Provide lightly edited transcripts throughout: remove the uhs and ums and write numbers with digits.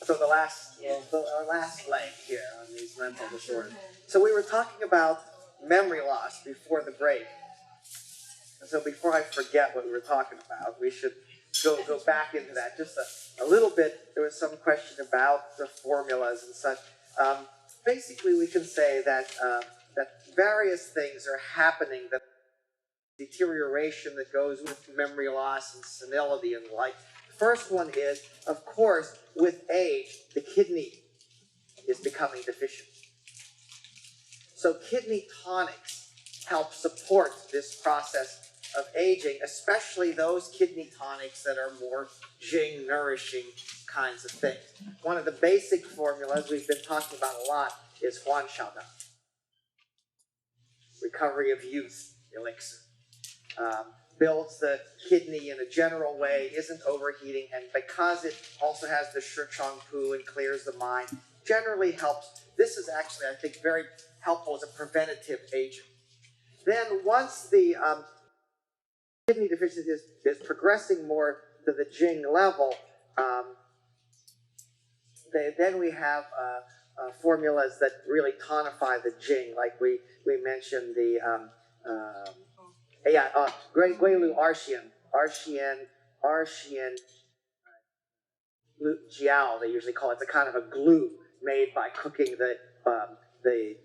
So our last leg here on these mental disorders. So we were talking about memory loss before the break. And so before I forget what we were talking about, we should go back into that just a little bit. There was some question about the formulas and such. Basically, we can say that that various things are happening, that deterioration that goes with memory loss and senility and the like. First one is, of course, with age, the kidney is becoming deficient. So kidney tonics help support this process of aging, especially those kidney tonics that are more Jing nourishing kinds of things. One of the basic formulas we've been talking about a lot is Huan Xiaodang, recovery of youth elixir. Builds the kidney in a general way, isn't overheating, and because it also has the Shi Chong Pu and clears the mind, generally helps. This is actually, I think, very helpful as a preventative agent. Then once the kidney deficiency is progressing more to the Jing level, then we have formulas that really tonify the Jing, like we mentioned the Guilu Arxian Jiao, they usually call it. It's a kind of a glue made by cooking the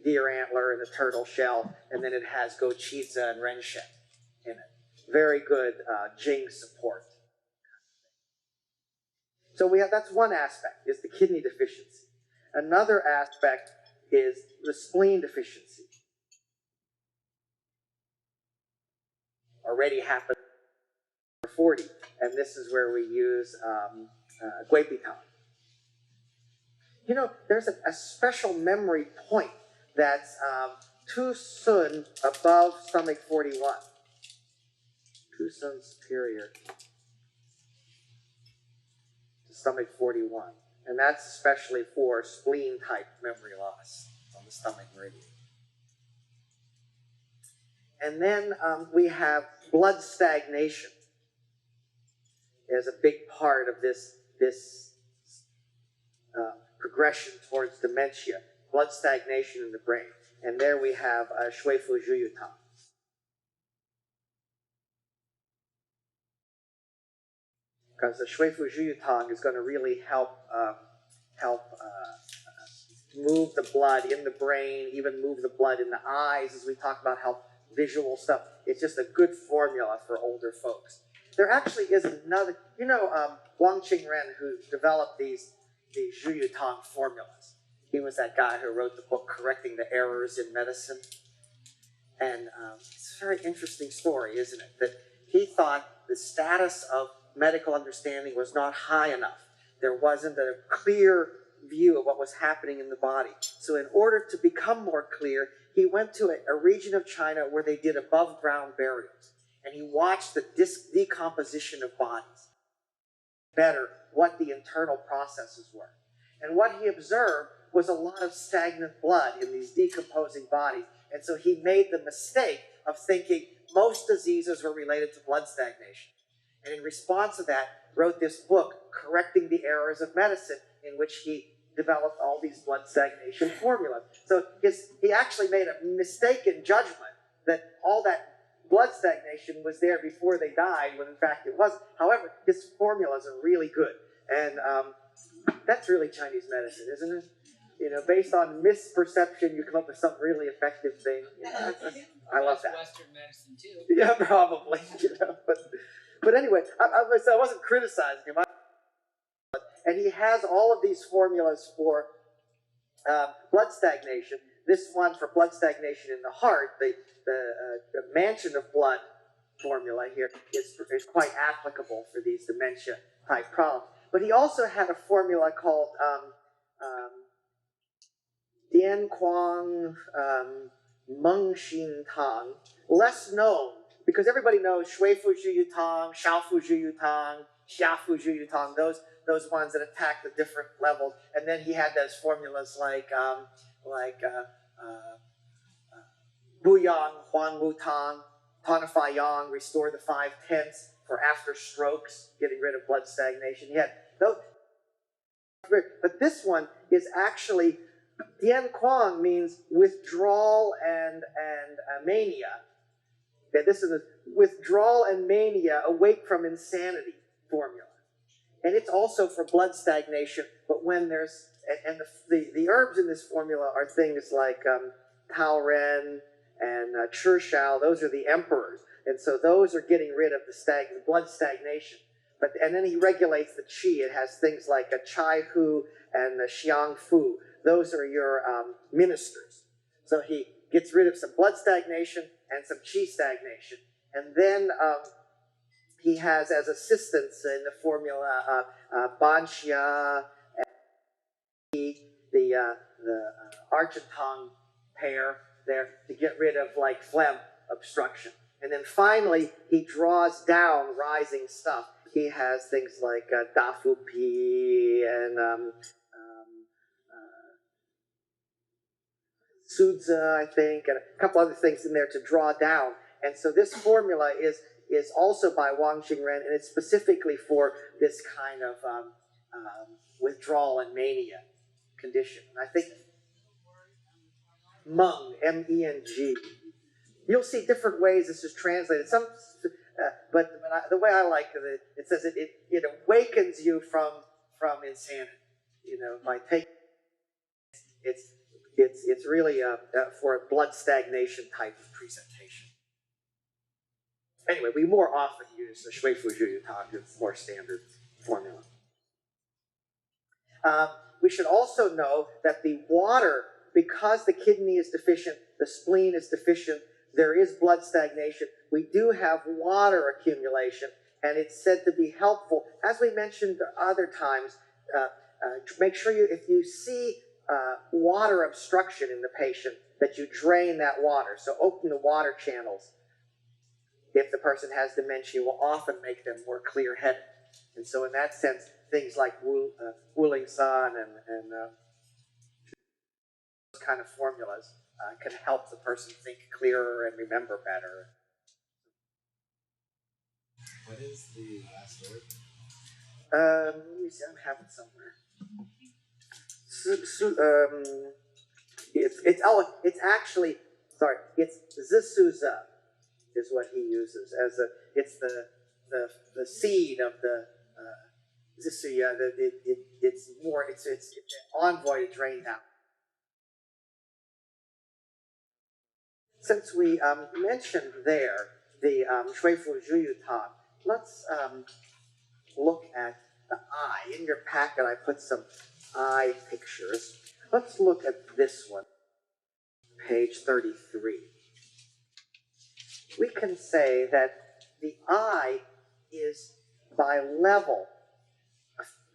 deer antler and the turtle shell, and then it has gochiza and renshen in it. Very good Jing support. So that's one aspect, is the kidney deficiency. Another aspect is the spleen deficiency. Already happened for 40, and this is where we use guipitang. You know, there's a special memory point that's Tu Sun above stomach 41. Tu Sun superior to stomach 41. And that's especially for spleen type memory loss on the stomach meridian. And then we have blood stagnation as a big part of this progression towards dementia. Blood stagnation in the brain. And there we have Shui Fu Zhu Yu Tang. Because the Shui Fu Zhu Yu Tang is going to really help move the blood in the brain, even move the blood in the eyes, as we talk about help visual stuff. It's just a good formula for older folks. There actually is another, you know, Wang Qingren, who developed these Zhu Yu Tang formulas. He was that guy who wrote the book Correcting the Errors in Medicine. And it's a very interesting story, isn't it? That he thought the status of medical understanding was not high enough. There wasn't a clear view of what was happening in the body. So in order to become more clear, he went to a region of China where they did above ground burials. And he watched the decomposition of bodies. Better what the internal processes were. And what he observed was a lot of stagnant blood in these decomposing bodies. And so he made the mistake of thinking most diseases were related to blood stagnation. And in response to that, wrote this book, Correcting the Errors of Medicine, in which he developed all these blood stagnation formulas. So he actually made a mistaken judgment that all that blood stagnation was there before they died, when in fact it wasn't. However, his formulas are really good. And that's really Chinese medicine, isn't it? You know, based on misperception, you come up with some really effective thing. You know, I love that. Western medicine too. Yeah, probably. You know, but anyway, I wasn't criticizing him. And he has all of these formulas for blood stagnation. This one for blood stagnation in the heart, the mansion of blood formula here is quite applicable for these dementia type problems. But he also had a formula called Dian Quang Meng Xin Tang, less known, because everybody knows Shui Fu Zhu Yu Tang, Shao Fu Zhu Yu Tang, Xia Fu Zhu Yu Tang, those ones that attack the different levels. And then he had those formulas like Bu Yang, Huan Wu Tang, Tonify Yang, restore the 5/10 for after strokes, getting rid of blood stagnation. He had those. But this one is actually, Dian Quang means withdrawal and mania. Okay, this is a withdrawal and mania, awake from insanity formula. And it's also for blood stagnation, but when there's, and the herbs in this formula are things like Taoren and Chirshao, those are the emperors. And so those are getting rid of the blood stagnation. And then he regulates the qi. It has things like a Chai Hu and the Xiang Fu. Those are your ministers. So he gets rid of some blood stagnation and some qi stagnation. And then he has as assistants in the formula Ban Xia, the Argentong pair there to get rid of like phlegm obstruction. And then finally, he draws down rising stuff. He has things like Da Fu Pi and Suzha, I think, and a couple other things in there to draw down. And so this formula is also by Wang Jingren, and it's specifically for this kind of withdrawal and mania condition. And I think Meng, M-E-N-G. You'll see different ways this is translated. But the way I like it, it says it awakens you from insanity. You know, by taking it's really for a blood stagnation type of presentation. Anyway, we more often use the Shui Fu Zhu Yu Tang, it's more standard formula. We should also know that the water, because the kidney is deficient, the spleen is deficient, there is blood stagnation, we do have water accumulation, and it's said to be helpful. As we mentioned other times, make sure if you see water obstruction in the patient, that you drain that water. So open the water channels. If the person has dementia, will often make them more clear-headed. And so in that sense, things like Wuling San and those kind of formulas can help the person think clearer and remember better. What is the last word? Let me see, I have it somewhere. It's actually, sorry, it's Zisuza is what he uses as it's the seed of the Zisuya. It's an envoy to drain out. Since we mentioned there the Shui Fu Zhu Yu Tang, let's look at the eye. In your packet, I put some eye pictures. Let's look at this one, page 33. We can say that the eye is by level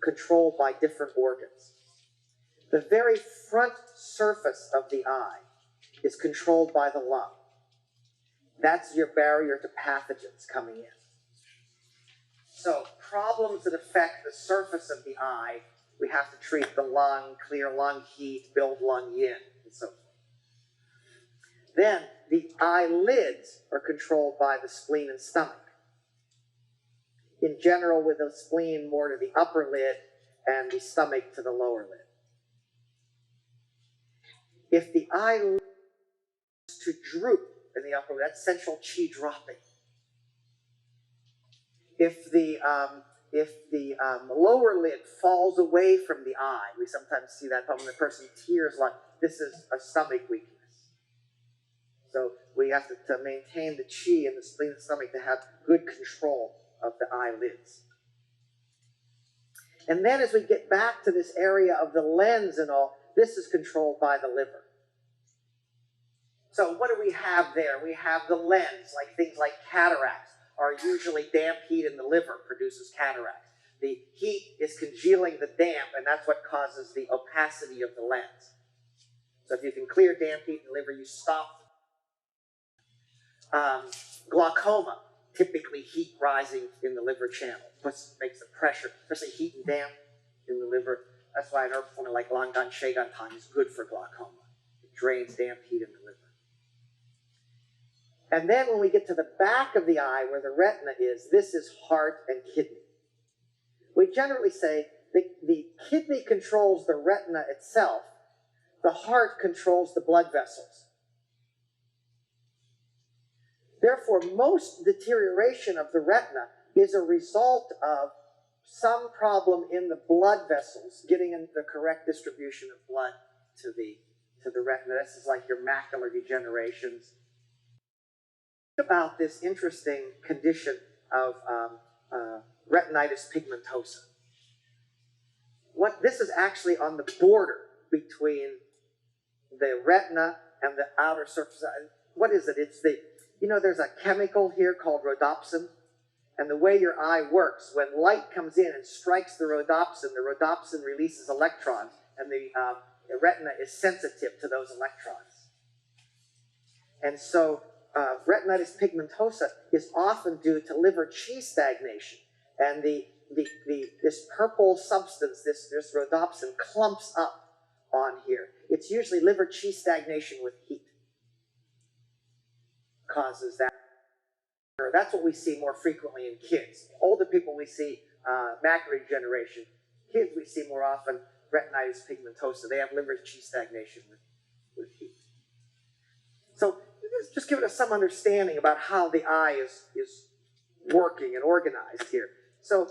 controlled by different organs. The very front surface of the eye is controlled by the lung. That's your barrier to pathogens coming in. So problems that affect the surface of the eye, we have to treat the lung, clear lung heat, build lung yin, and so forth. Then the eyelids are controlled by the spleen and stomach. In general, with the spleen more to the upper lid and the stomach to the lower lid. If the eyelid is to droop in the upper lid, that's central qi dropping. If the lower lid falls away from the eye, we sometimes see that when the person tears like this is a stomach weakness. So we have to maintain the qi in the spleen and stomach to have good control of the eyelids. And then as we get back to this area of the lens and all, this is controlled by the liver. So what do we have there? We have the lens, like things like cataracts are usually damp heat in the liver produces cataracts. The heat is congealing the damp, and that's what causes the opacity of the lens. So if you can clear damp heat in the liver, you stop. Glaucoma, typically heat rising in the liver channel, makes the pressure, especially heat and damp in the liver. That's why an herb formula like Langan Shegan Tang is good for glaucoma. It drains damp heat in the liver. And then when we get to the back of the eye where the retina is, this is heart and kidney. We generally say the kidney controls the retina itself. The heart controls the blood vessels. Therefore, most deterioration of the retina is a result of some problem in the blood vessels getting in the correct distribution of blood to the retina. This is like your macular degenerations. Think about this interesting condition of retinitis pigmentosa. This is actually on the border between the retina and the outer surface. What is it? It's there's a chemical here called rhodopsin, and the way your eye works, when light comes in and strikes the rhodopsin releases electrons, and the retina is sensitive to those electrons. And so retinitis pigmentosa is often due to liver qi stagnation, and this purple substance, this rhodopsin, clumps up on here. It's usually liver qi stagnation with heat causes that. That's what we see more frequently in kids. Older people we see macular degeneration. Kids we see more often retinitis pigmentosa. They have liver qi stagnation with heat. So this just giving us some understanding about how the eye is working and organized here. So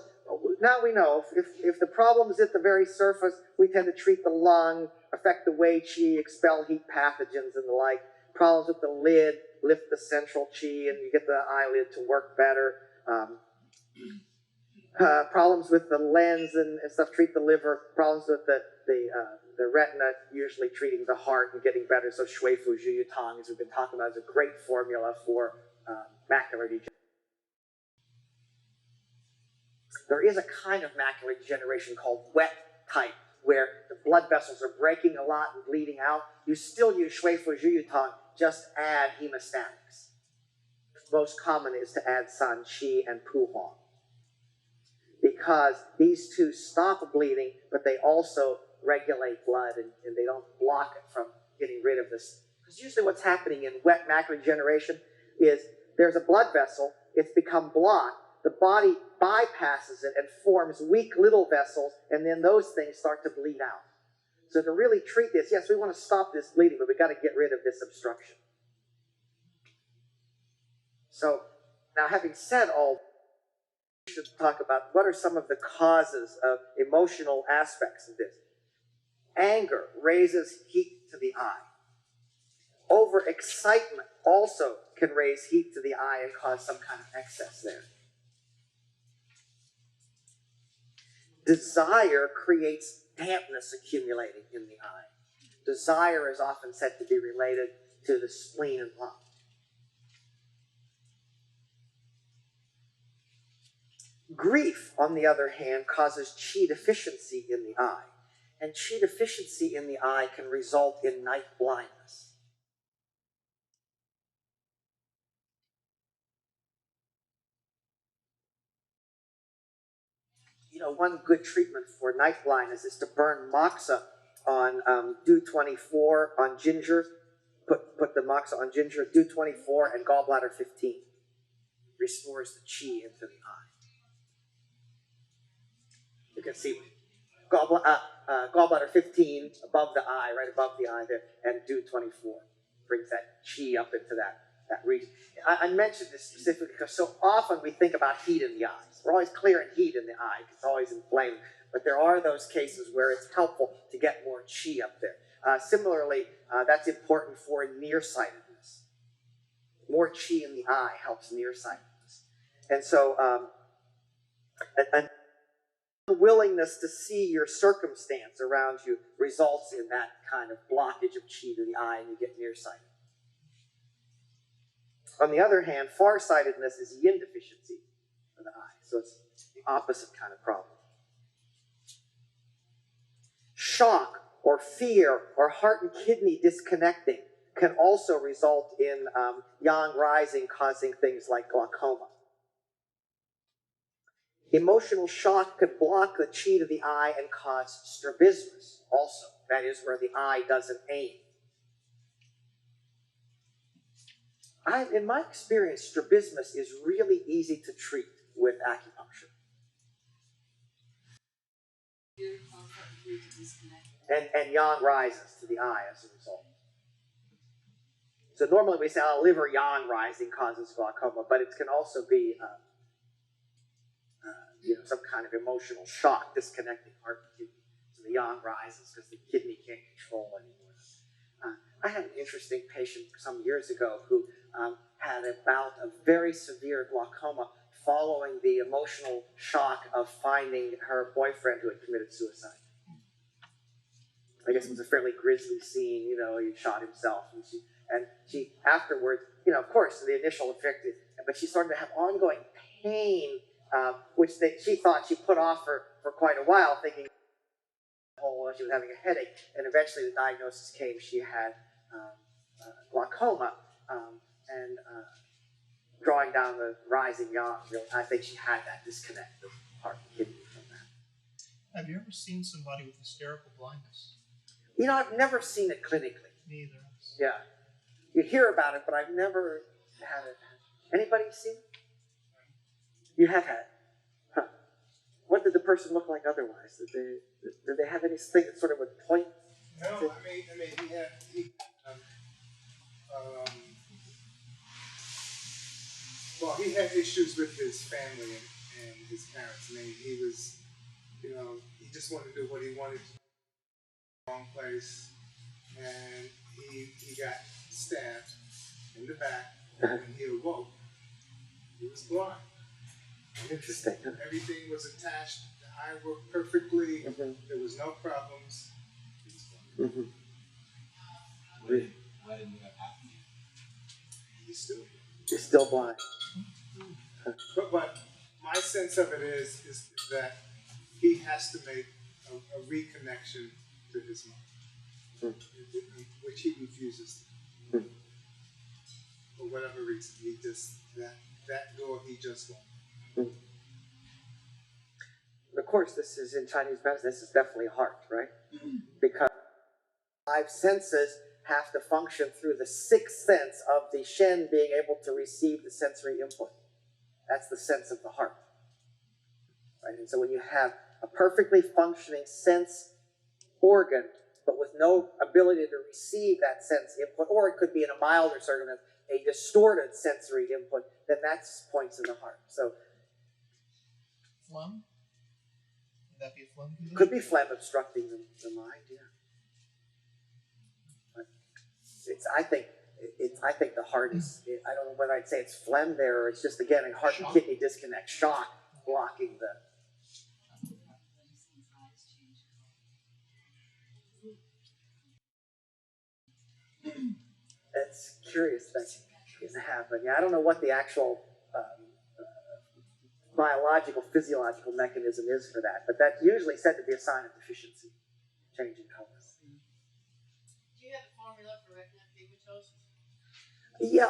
now we know if the problem is at the very surface, we tend to treat the lung, affect the wei qi, expel heat pathogens and the like. Problems with the lid, lift the central qi, and you get the eyelid to work better. Problems with the lens and stuff, treat the liver. Problems with the retina, usually treating the heart and getting better. So shui fu zhu yu tang, as we've been talking about, is a great formula for macular degeneration. There is a kind of macular degeneration called wet type, where the blood vessels are breaking a lot and bleeding out. You still use shui fu zhu yu tang, just add hemostatics. Most common is to add san qi and pu huang, because these two stop bleeding, but they also regulate blood, and they don't block it from getting rid of this. Because usually what's happening in wet macular degeneration is there's a blood vessel, it's become blocked, the body bypasses it and forms weak little vessels, and then those things start to bleed out. So to really treat this, yes, we want to stop this bleeding, but we've got to get rid of this obstruction. So now, having said all, we should talk about what are some of the causes of emotional aspects of this. Anger raises heat to the eye. Overexcitement also can raise heat to the eye and cause some kind of excess there. Desire creates dampness accumulating in the eye. Desire is often said to be related to the spleen and lung. Grief, on the other hand, causes qi deficiency in the eye. And qi deficiency in the eye can result in night blindness. One good treatment for night blindness is to burn moxa on dew-24 on ginger. Put the moxa on ginger, dew-24, and gallbladder 15. Restores the qi into the eye. You can see gallbladder 15 above the eye, right above the eye there, and dew-24 brings that qi up into that region. I mentioned this specifically because so often we think about heat in the eyes. We're always clearing heat in the eye. It's always inflamed. But there are those cases where it's helpful to get more qi up there. Similarly, that's important for nearsightedness. More qi in the eye helps nearsightedness. And so a willingness to see your circumstance around you results in that kind of blockage of qi to the eye, and you get nearsighted. On the other hand, farsightedness is yin deficiency of the eye. So it's the opposite kind of problem. Shock or fear or heart and kidney disconnecting can also result in yang rising, causing things like glaucoma. Emotional shock could block the qi to the eye and cause strabismus also. That is where the eye doesn't aim. In my experience, strabismus is really easy to treat with acupuncture. And yang rises to the eye as a result. So normally we say, oh, liver yang rising causes glaucoma, but it can also be some kind of emotional shock disconnecting heart and kidney. So the yang rises because the kidney can't control anymore. I had an interesting patient some years ago who had a bout of very severe glaucoma following the emotional shock of finding her boyfriend who had committed suicide. I guess it was a fairly grisly scene, he shot himself. And she afterwards, of course, the initial effect, but she started to have ongoing pain, which she thought she put off for quite a while, thinking she was having a headache. And eventually the diagnosis came, she had glaucoma, and drawing down the rising yang, I think she had that disconnect of heart and kidney from that. Have you ever seen somebody with hysterical blindness? I've never seen it clinically. Me either. Yeah. You hear about it, but I've never had it. Anybody seen it? You have had it. Huh. What did the person look like otherwise? Did they have anything that sort of would point? No, I mean, he had issues with his family and his parents. I mean, he was, he just wanted to do what he wanted to do in the wrong place, and he got stabbed in the back, and when he awoke, he was blind. Interesting. Everything was attached. The eye worked perfectly. Mm-hmm. There was no problems. He was blind. Mm-hmm. Why didn't that happen? He's still here. You're still blind. But my sense of it is that he has to make a reconnection to his mother, which he refuses to do. For whatever reason. He just, that door he just won't. Of course, this is in Chinese medicine, this is definitely heart, right? Because 5 senses have to function through the 6th sense of the Shen being able to receive the sensory input. That's the sense of the heart. Right? And so when you have a perfectly functioning sense organ, but with no ability to receive that sense input, or it could be in a milder circumstance, a distorted sensory input, then that's points in the heart. So phlegm? Would that be a phlegm condition? could be phlegm obstructing the mind, yeah. But I think the heart is, I don't know whether I'd say it's phlegm there, or it's just, again, a heart and kidney disconnect, shock, blocking the... It's curious that can happen. Yeah, I don't know what the actual biological, physiological mechanism is for that, but that's usually said to be a sign of deficiency, change in color. Do you have a formula for retinal pigmentosis? Yeah,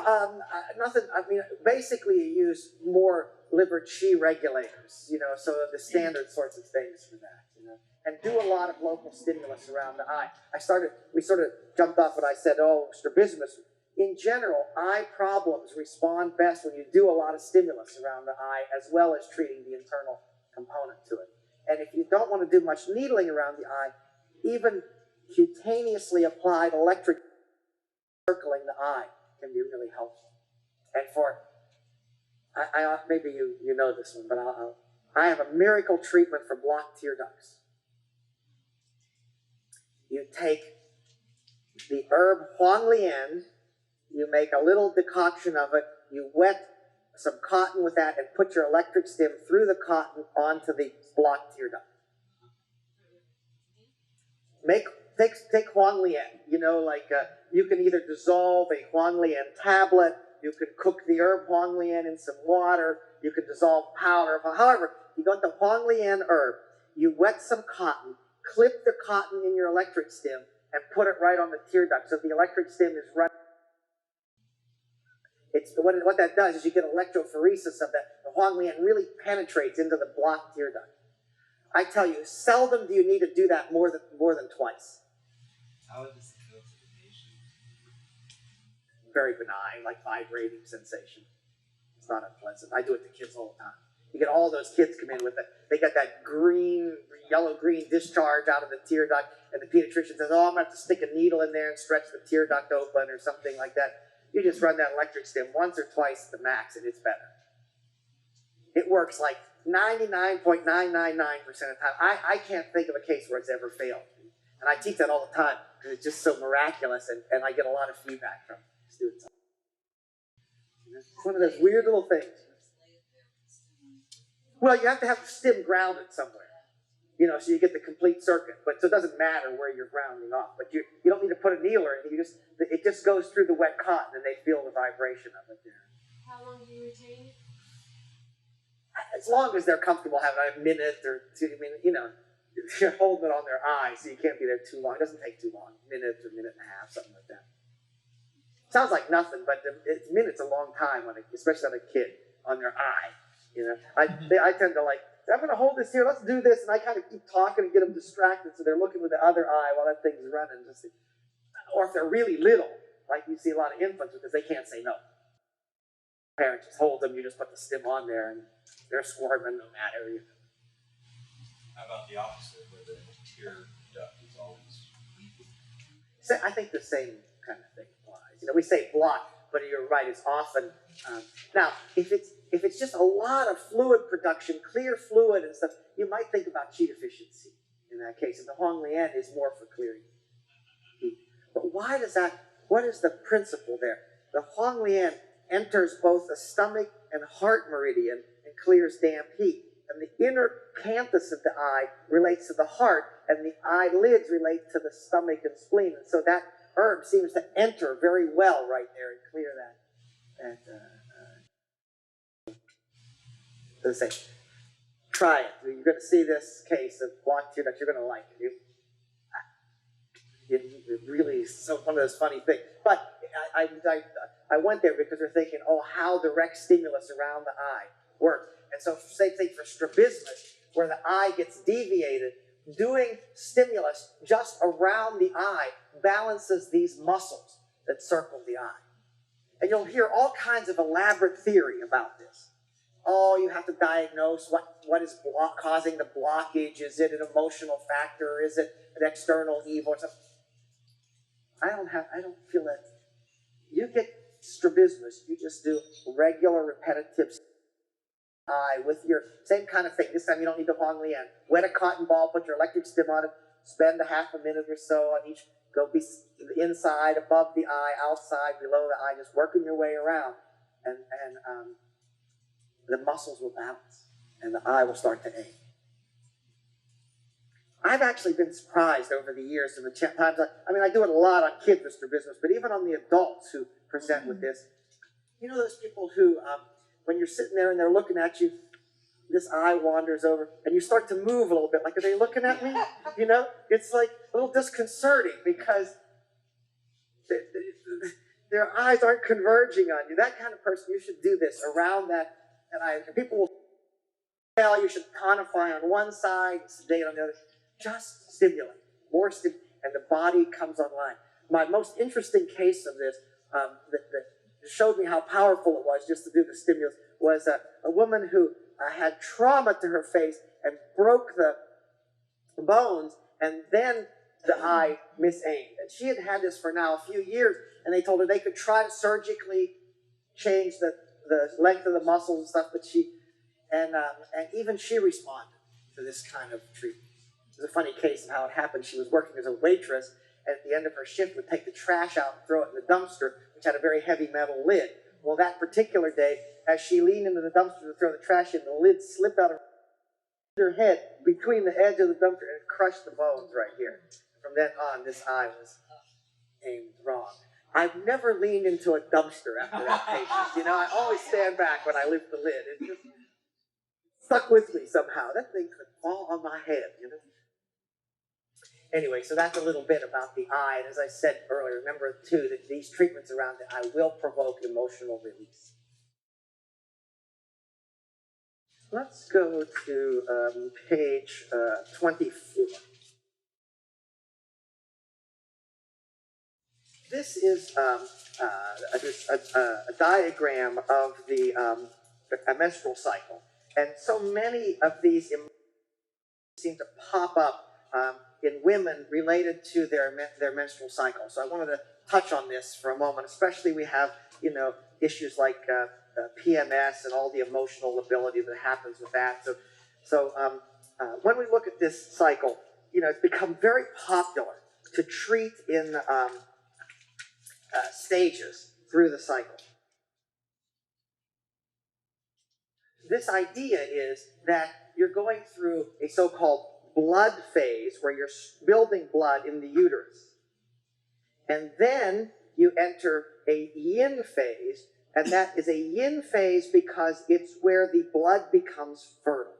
nothing. I mean, basically, you use more liver qi regulators, so the standard sorts of things for that, and do a lot of local stimulus around the eye. We sort of jumped off what I said, strabismus. In general, eye problems respond best when you do a lot of stimulus around the eye, as well as treating the internal component to it. And if you don't want to do much needling around the eye, even cutaneously applied electric circling the eye can be really helpful. And maybe you know this one, but I have a miracle treatment for blocked tear ducts. You take the herb Huang Lian, you make a little decoction of it, you wet some cotton with that and put your electric stim through the cotton onto the blocked tear duct. Take Huang Lian, you can either dissolve a Huang Lian tablet, you could cook the herb Huang Lian in some water, you could dissolve powder, however, you got the Huang Lian herb, you wet some cotton, clip the cotton in your electric stim, and put it right on the tear duct, so the electric stim is right. What that does is you get electrophoresis of that. The Huang Lian really penetrates into the blocked tear duct. I tell you, seldom do you need to do that more than twice. How does it feel to the patient? Very benign, like vibrating sensation. It's not unpleasant. I do it to kids all the time. You get all those kids come in with it. They got that yellow-green discharge out of the tear duct, and the pediatrician says, oh, I'm going to have to stick a needle in there and stretch the tear duct open or something like that. You just run that electric stim once or twice at the max, and it's better. It works like 99.999% of the time. I can't think of a case where it's ever failed. And I teach that all the time because it's just so miraculous, and I get a lot of feedback from students. It's one of those weird little things. Well, you have to have the stim grounded somewhere, so you get the complete circuit. But so it doesn't matter where you're grounding off. But you don't need to put a needle or anything. It just goes through the wet cotton, and they feel the vibration of it there. How long do you retain it? As long as they're comfortable having a minute or two. I mean, you're holding it on their eye, so you can't be there too long. It doesn't take too long. Minute or minute and a half, something like that. Sounds like nothing, but minute's a long time, especially on a kid, on their eye. I tend to I'm going to hold this here, let's do this, and I kind of keep talking and get them distracted, so they're looking with the other eye while that thing's running. Or if they're really little, like you see a lot of infants, because they can't say no. Parents just hold them, you just put the stim on there, and they're squirming no matter. How about the opposite, where the tear duct is always weak? I think the same kind of thing applies. We say block, but you're right, it's often. Now, if it's just a lot of fluid production, clear fluid and stuff, you might think about qi deficiency in that case. And the Huang Lian is more for clearing heat. But why does that, what is the principle there? The Huang Lian enters both the stomach and heart meridian and clears damp heat. And the inner canthus of the eye relates to the heart, and the eyelids relate to the stomach and spleen. And so that herb seems to enter very well right there and clear that. Let's say, try it. You're going to see this case of blocked tear duct. You're going to like it. It really is one of those funny things. But I went there because we're thinking, how direct stimulus around the eye works. And so same thing for strabismus, where the eye gets deviated. Doing stimulus just around the eye balances these muscles that circle the eye. And you'll hear all kinds of elaborate theory about this. You have to diagnose what is causing the blockage. Is it an emotional factor? Is it an external evil or something? I don't feel that. You get strabismus, you just do regular repetitive eye with your same kind of thing. This time you don't need the Huang Lian. Wet a cotton ball, put your electric stim on it, spend a half a minute or so on each, go be inside, above the eye, outside, below the eye, just working your way around. And the muscles will balance, and the eye will start to ache. I've actually been surprised over the years in the times. I do it a lot on kids with strabismus, but even on the adults who present with this. Those people who, when you're sitting there and they're looking at you, this eye wanders over, and you start to move a little bit, like, are they looking at me? It's like a little disconcerting because their eyes aren't converging on you. That kind of person, you should do this around that. And people will tell you should tonify on one side, sedate on the other. Just stimulate, more stimulate, and the body comes online. My most interesting case of this that showed me how powerful it was just to do the stimulus was a woman who had trauma to her face and broke the bones, and then the eye misaimed. And she had had this for now a few years, and they told her they could try to surgically change the length of the muscles and stuff, but and even she responded to this kind of treatment. It was a funny case of how it happened. She was working as a waitress, and at the end of her shift would take the trash out and throw it in the dumpster, which had a very heavy metal lid. Well, that particular day, as she leaned into the dumpster to throw the trash in, the lid slipped out of her head between the edge of the dumpster, and it crushed the bones right here. From then on, this eye was aimed wrong. I've never leaned into a dumpster after that patient. I always stand back when I lift the lid. It just stuck with me somehow. That thing could fall on my head, Anyway, so that's a little bit about the eye. And as I said earlier, remember, too, that these treatments around the eye will provoke emotional release. Let's go to page 24. This is a diagram of a menstrual cycle. And so many of these seem to pop up in women related to their menstrual cycle. So I wanted to touch on this for a moment, especially we have, issues like PMS and all the emotional lability that happens with that. So when we look at this cycle, it's become very popular to treat in stages through the cycle. This idea is that you're going through a so-called blood phase where you're building blood in the uterus. And then you enter a yin phase, and that is a yin phase because it's where the blood becomes fertile.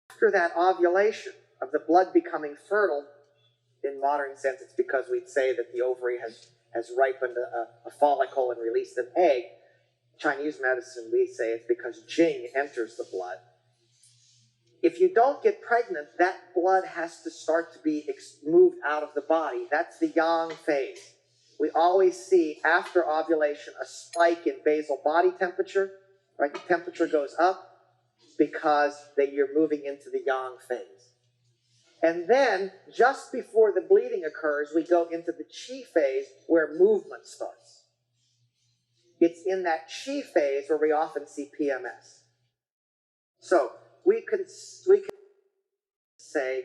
After that ovulation of the blood becoming fertile, in modern sense it's because we'd say that the ovary has ripened a follicle and released an egg. Chinese medicine, we say it's because Jing enters the blood. If you don't get pregnant, that blood has to start to be moved out of the body. That's the yang phase. We always see after ovulation a spike in basal body temperature, right? The temperature goes up because you're moving into the yang phase. And then, just before the bleeding occurs, we go into the qi phase where movement starts. It's in that qi phase where we often see PMS. So, we could say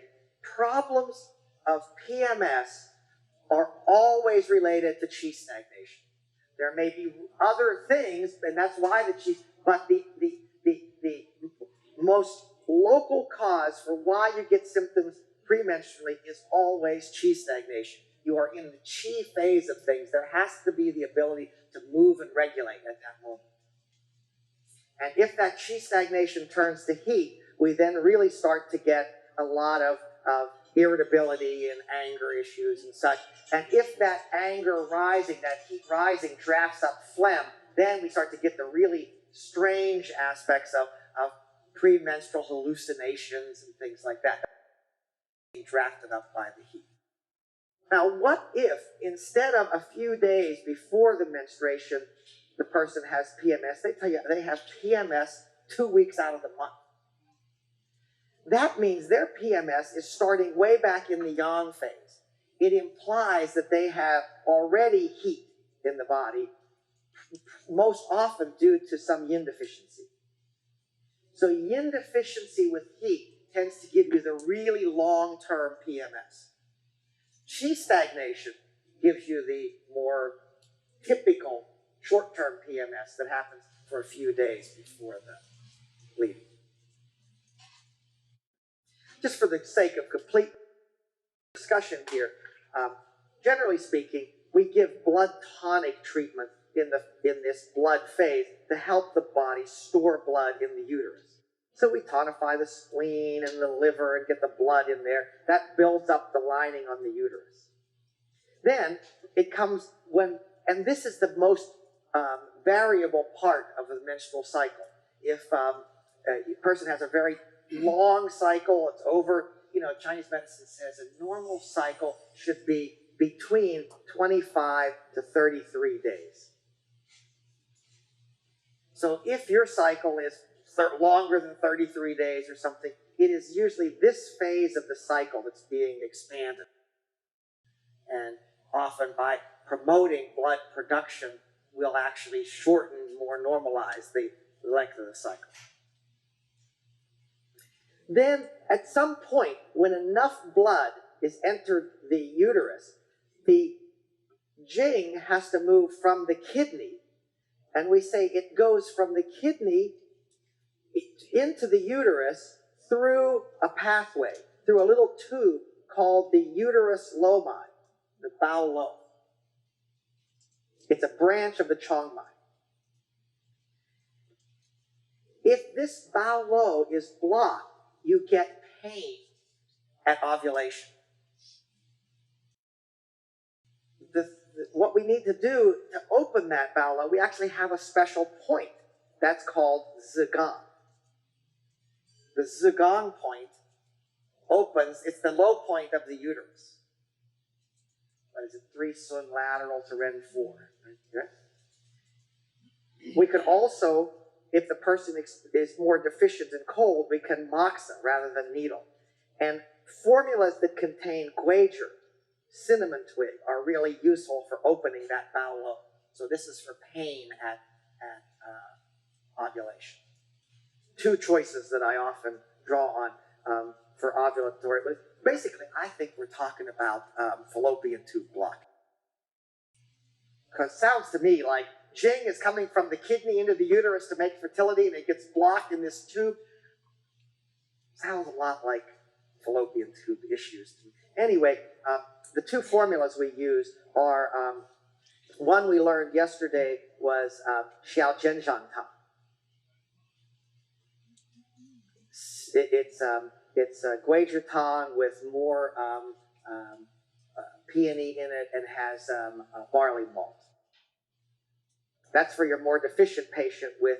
problems of PMS are always related to qi stagnation. There may be other things, and that's why the qi, but the most local cause for why you get symptoms premenstrually is always qi stagnation. You are in the qi phase of things. There has to be the ability to move and regulate at that moment. And if that qi stagnation turns to heat, we then really start to get a lot of irritability and anger issues and such. And if that anger rising, that heat rising, drafts up phlegm, then we start to get the really strange aspects of premenstrual hallucinations and things like that, being drafted up by the heat. Now, what if instead of a few days before the menstruation, the person has PMS? They tell you they have PMS 2 weeks out of the month. That means their PMS is starting way back in the yang phase. It implies that they have already heat in the body, most often due to some yin deficiency. So yin deficiency with heat tends to give you the really long-term PMS. Qi stagnation gives you the more typical short-term PMS that happens for a few days before the bleeding. Just for the sake of complete discussion here, generally speaking, we give blood tonic treatment in this blood phase to help the body store blood in the uterus. So we tonify the spleen and the liver and get the blood in there. That builds up the lining on the uterus. Then it comes and this is the most variable part of the menstrual cycle. If a person has a very long cycle, it's over, Chinese medicine says a normal cycle should be between 25 to 33 days. So if your cycle is longer than 33 days or something, it is usually this phase of the cycle that's being expanded. And often by promoting blood production, we'll actually shorten, more normalize the length of the cycle. Then, at some point, when enough blood is entered the uterus, the Jing has to move from the kidney, and we say it goes from the kidney into the uterus through a pathway, through a little tube called the uterus lomi, the Bao Lo. It's a branch of the Chongmai. If this Bao Lo is blocked, you get pain at ovulation. What we need to do to open that Bao Lo, we actually have a special point. That's called Zigong. The Zigong point opens, it's the low point of the uterus. What is it? 3 Sun lateral to Ren 4. Right? We could also if the person is more deficient in cold, we can moxa rather than needle. And formulas that contain guager, cinnamon twig, are really useful for opening that bowel lobe. So this is for pain at ovulation. Two choices that I often draw on for ovulatory. But basically, I think we're talking about fallopian tube block. Because it sounds to me like Jing is coming from the kidney into the uterus to make fertility, and it gets blocked in this tube. Sounds a lot like fallopian tube issues. Anyway, the two formulas we use are, one we learned yesterday was Xiao Zhenjiang Tang. It's guager tang with more peony in it and has barley malt. That's for your more deficient patient with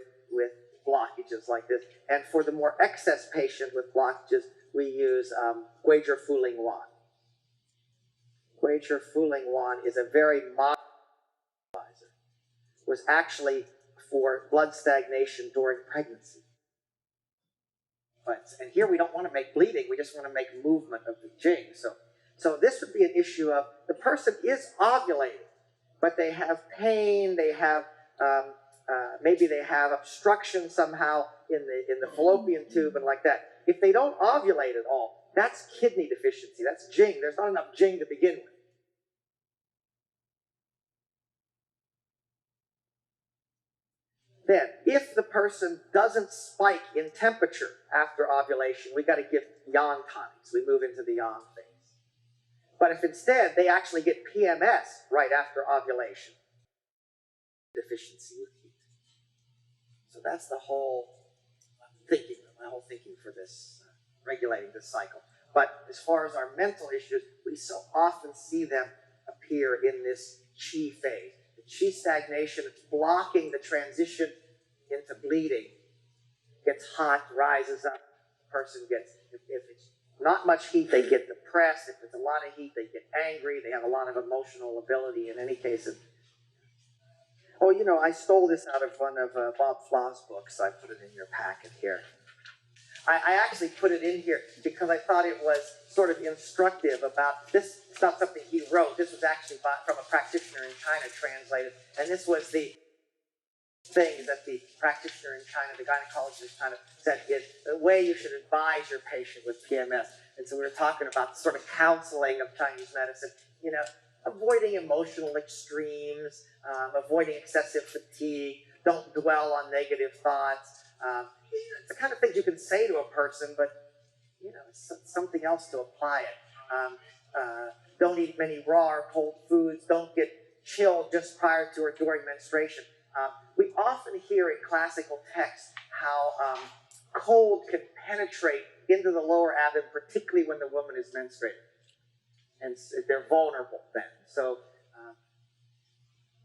blockages like this. And for the more excess patient with blockages, we use guager fu ling wan. Guager fu ling wan is a very mild fertilizer. It was actually for blood stagnation during pregnancy. And here we don't want to make bleeding, we just want to make movement of the jing. So this would be an issue of the person is ovulating, but they have pain, they have maybe they have obstruction somehow in the fallopian tube and like that. If they don't ovulate at all, that's kidney deficiency, that's jing. There's not enough jing to begin with. Then, if the person doesn't spike in temperature after ovulation, we got to give yang tonics. We move into the yang phase. But if instead they actually get PMS right after ovulation, deficiency with heat. So that's the whole thinking, my whole thinking for this, regulating this cycle. But as far as our mental issues, we so often see them appear in this qi phase. Qi stagnation, it's blocking the transition into bleeding. Gets hot, rises up, the person gets, if it's not much heat, they get depressed. If it's a lot of heat, they get angry. They have a lot of emotional ability in any case. Oh, you know, I stole this out of one of Bob Flau's books. I put it in your packet here. I actually put it in here because I thought it was sort of instructive about this. It's not something he wrote. This was actually from a practitioner in China translated. And this was the thing that the practitioner in China, the gynecologist in China, said is the way you should advise your patient with PMS. And so we were talking about sort of counseling of Chinese medicine, you know, avoiding emotional extremes, avoiding excessive fatigue, don't dwell on negative thoughts. It's the kind of things you can say to a person, but you know, it's something else to apply it. Don't eat many raw or cold foods. Don't get chilled just prior to or during menstruation. We often hear in classical texts how cold can penetrate into the lower abdomen, particularly when the woman is menstruating. And they're vulnerable then. So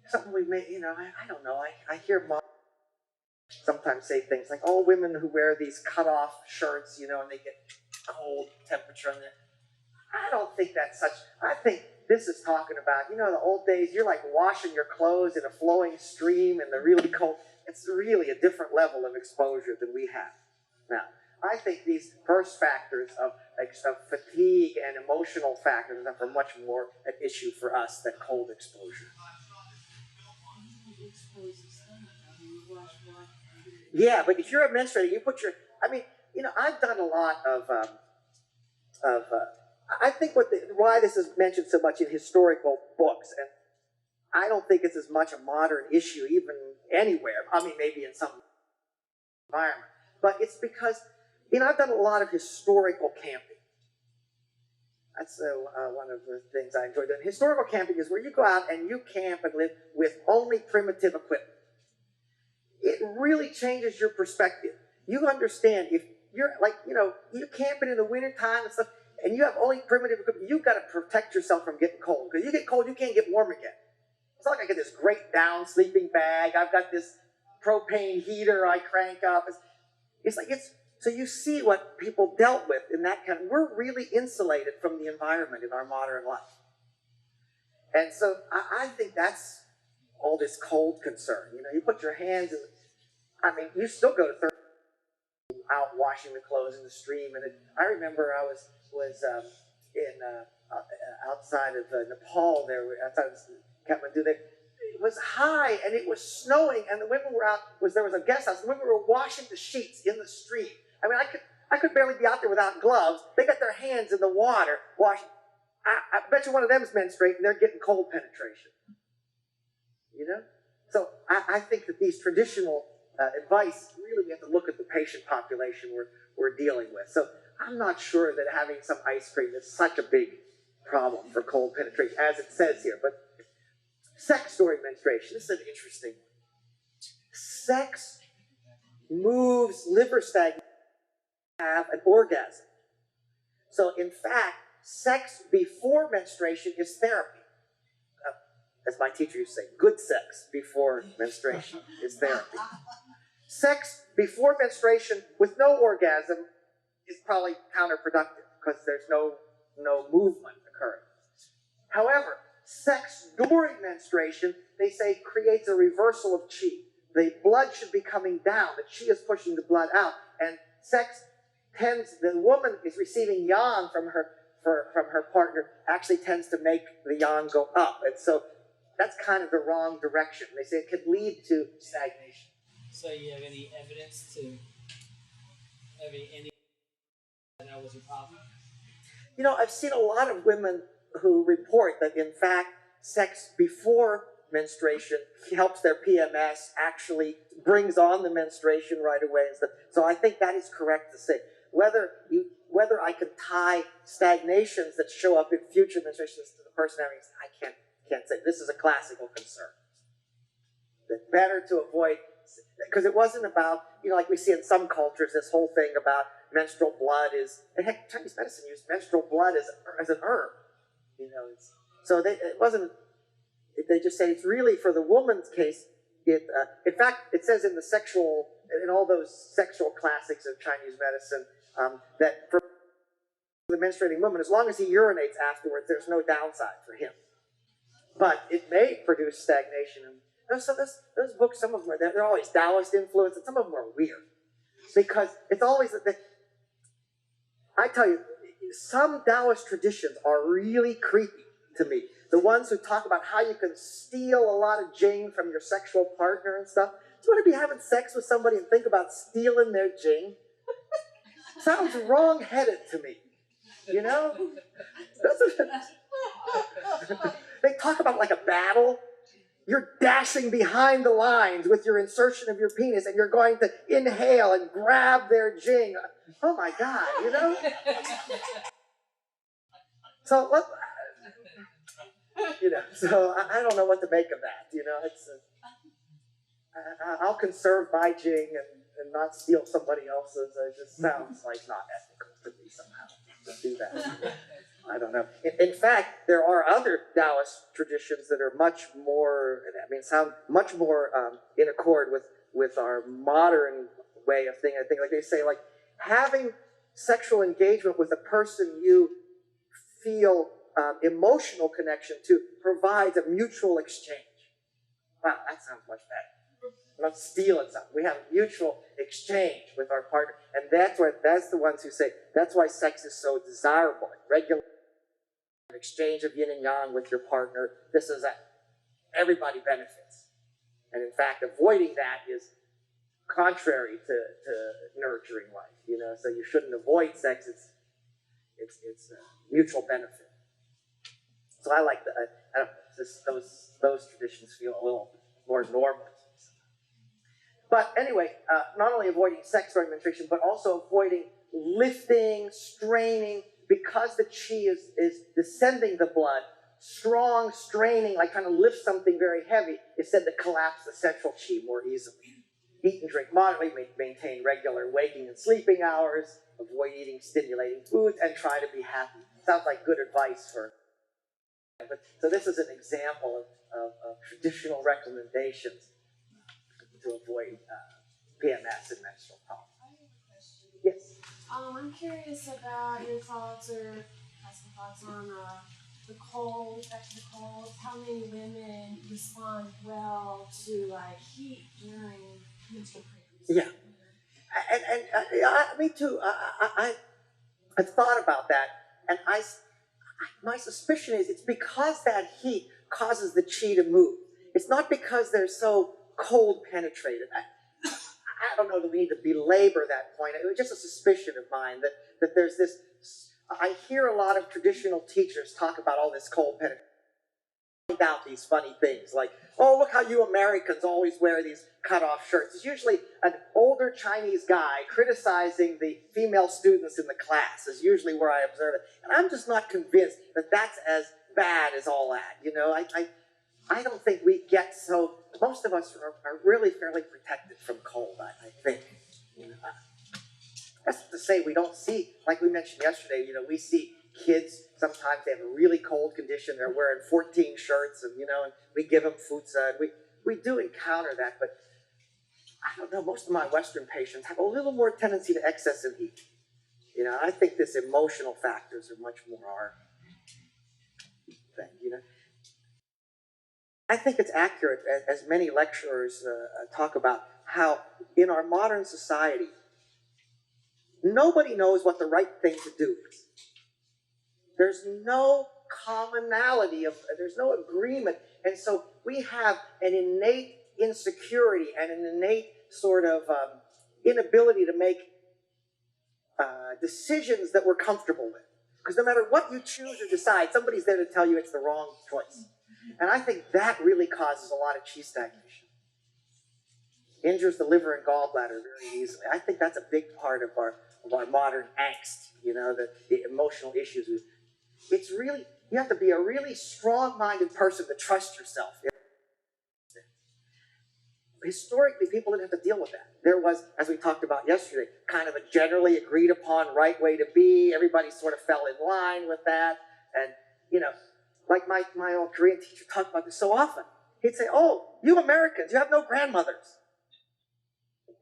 something we may, you know, I don't know. I hear moms sometimes say things like, oh, women who wear these cut-off shirts, you know, and they get cold temperature on there. I don't think that's such, I think this is talking about, you know, the old days, you're like washing your clothes in a flowing stream in the really cold. It's really a different level of exposure than we have now. I think these first factors of fatigue and emotional factors are much more an issue for us than cold exposure. Yeah, but if you're a menstruator, you put your, I mean, you know, I've done a lot of I think why this is mentioned so much in historical books, and I don't think it's as much a modern issue even anywhere. I mean, maybe in some environment. But it's because, you know, I've done a lot of historical camping. That's one of the things I enjoy doing. Historical camping is where you go out and you camp and live with only primitive equipment. It really changes your perspective. You understand if you're like, you know, you're camping in the wintertime and stuff, and you have only primitive equipment, you've got to protect yourself from getting cold. Because you get cold, you can't get warm again. It's not like I get this great down sleeping bag. I've got this propane heater I crank up. It's like, so you see what people dealt with in that kind of, we're really insulated from the environment in our modern life. And so I think that's all this cold concern. You know, you put your hands in, I mean, you still go to out washing the clothes in the stream, and I remember I was in outside of Nepal there, outside of Kathmandu. It was high and it was snowing, and the women were out. There was a guest house. The women were washing the sheets in the stream. I mean, I could barely be out there without gloves. They got their hands in the water washing. I bet you one of them is menstruating. They're getting cold penetration. You know, so I think that these traditional advice, really we have to look at the patient population we're dealing with. So I'm not sure that having some ice cream is such a big problem for cold penetration, as it says here. But sex during menstruation, this is an interesting one. Sex moves liver stagnation to have an orgasm. So in fact, sex before menstruation is therapy. As my teacher used to say, good sex before menstruation is therapy. Sex before menstruation with no orgasm is probably counterproductive because there's no movement occurring. However, sex during menstruation, they say, creates a reversal of qi. The blood should be coming down. The qi is pushing the blood out. And sex the woman is receiving yang from her partner, actually tends to make the yang go up. And so that's kind of the wrong direction. They say it could lead to stagnation. So you have any evidence to any that was a problem? You know, I've seen a lot of women who report that, in fact, sex before menstruation helps their PMS, actually brings on the menstruation right away and stuff. So I think that is correct to say. Whether I can tie stagnations that show up in future menstruations to the person having, I can't say. This is a classical concern. That better to avoid, because it wasn't about, you know, like we see in some cultures, this whole thing about menstrual blood is, and heck, Chinese medicine used menstrual blood as an herb. You know, it wasn't. They just say it's really for the woman's case. In fact, it says in all those sexual classics of Chinese medicine that for the menstruating woman, as long as he urinates afterwards, there's no downside for him. But it may produce stagnation. And those books, some of them they're always Taoist influenced, and some of them are weird because it's always I tell you, some Taoist traditions are really creepy to me. The ones who talk about how you can steal a lot of jing from your sexual partner and stuff. Do you want to be having sex with somebody and think about stealing their jing? Sounds wrong-headed to me, you know? They talk about like a battle. You're dashing behind the lines with your insertion of your penis and you're going to inhale and grab their jing. Oh my God, you know? So I don't know what to make of that. You know, I'll conserve my jing and not steal somebody else's. It just sounds like not ethical to me somehow to do that. I don't know. In fact, there are other Taoist traditions that are much more, sound much more in accord with our modern way of thinking. I think, like they say, like having sexual engagement with a person you feel emotional connection to provides a mutual exchange. Wow, that sounds much better. We're not stealing something. We have a mutual exchange with our partner. And that's the ones who say, that's why sex is so desirable. Regular exchange of yin and yang with your partner. Everybody benefits. And in fact, avoiding that is contrary to nurturing life. You know, so you shouldn't avoid sex. It's a mutual benefit. So I like those traditions feel a little more normal. But anyway, not only avoiding sex during menstruation, but also avoiding lifting, straining, because the qi is descending the blood. Strong straining, like trying to lift something very heavy, is said to collapse the central qi more easily. Eat and drink moderately, maintain regular waking and sleeping hours, avoid eating stimulating foods, and try to be happy. Sounds like good advice for. So this is an example of traditional recommendations to avoid PMS and menstrual problems. I have a question. Yes. I'm curious about your thoughts or some thoughts on the cold, effect of the cold. How many women respond well to heat during menstrual Yeah, me too. I thought about that, and my suspicion is it's because that heat causes the chi to move. It's not because they're so cold penetrated. I don't know that we need to belabor that point. It was just a suspicion of mine that there's this. I hear a lot of traditional teachers talk about all this cold penetration. Out these funny things like, oh, look how you Americans always wear these cut-off shirts. It's usually an older Chinese guy criticizing the female students in the class is usually where I observe it. And I'm just not convinced that that's as bad as all that. You know, I don't think we get so, most of us are really fairly protected from cold, I think. You know, that's to say we don't see, like we mentioned yesterday, you know, we see kids, sometimes they have a really cold condition, they're wearing 14 shirts, and, you know, and we give them futsa, and we do encounter that, but I don't know, most of my Western patients have a little more tendency to excessive heat. You know, I think this emotional factors are much more our thing, you know. I think it's accurate, as many lecturers talk about, how in our modern society, nobody knows what the right thing to do is. There's no commonality, there's no agreement. And so we have an innate insecurity and an innate sort of inability to make decisions that we're comfortable with. Because no matter what you choose or decide, somebody's there to tell you it's the wrong choice. And I think that really causes a lot of chi stagnation. Injures the liver and gallbladder very easily. I think that's a big part of our modern angst, you know, the emotional issues. It's really, you have to be a really strong-minded person to trust yourself. Historically, people didn't have to deal with that. There was, as we talked about yesterday, kind of a generally agreed upon right way to be. Everybody sort of fell in line with that. And, you know, like my old Korean teacher talked about this so often. He'd say, oh, you Americans, you have no grandmothers.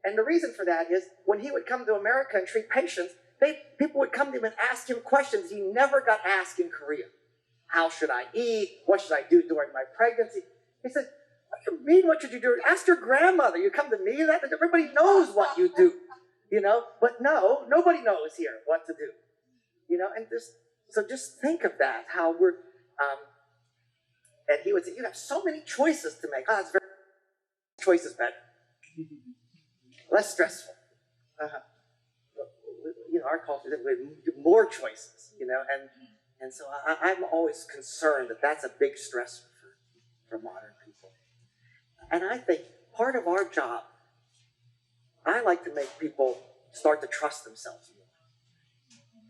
And the reason for that is when he would come to America and treat patients, people would come to him and ask him questions he never got asked in Korea. How should I eat? What should I do during my pregnancy? He said, what do you mean, what should you do? Ask your grandmother. You come to me? Everybody knows what you do, you know? But no, nobody knows here what to do, you know? And just think of that, how we're, and he would say, you have so many choices to make. Oh, that's very, choices better. Less stressful. You know, our culture, we have more choices, you know, and so I'm always concerned that that's a big stressor for modern people. And I think part of our job, I like to make people start to trust themselves more.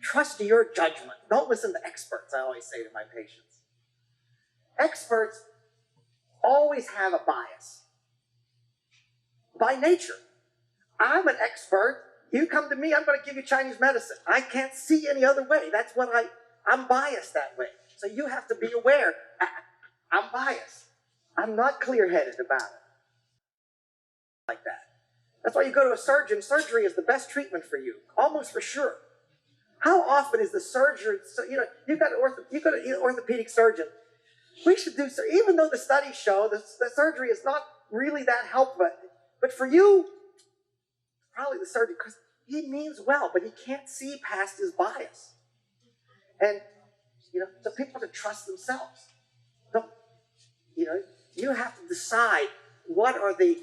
Trust your judgment. Don't listen to experts, I always say to my patients. Experts always have a bias. By nature. I'm an expert. You come to me, I'm going to give you Chinese medicine. I can't see any other way. That's what I'm biased that way. So you have to be aware. I'm biased. I'm not clear-headed about it. Like that. That's why you go to a surgeon. Surgery is the best treatment for you, almost for sure. How often is the surgeon, so, you know, you've got an orthopedic surgeon. We should do, even though the studies show the surgery is not really that helpful, but for you, probably the surgeon, because he means well, but he can't see past his bias. And, you know, so people have to trust themselves. Don't, you know, you have to decide what are the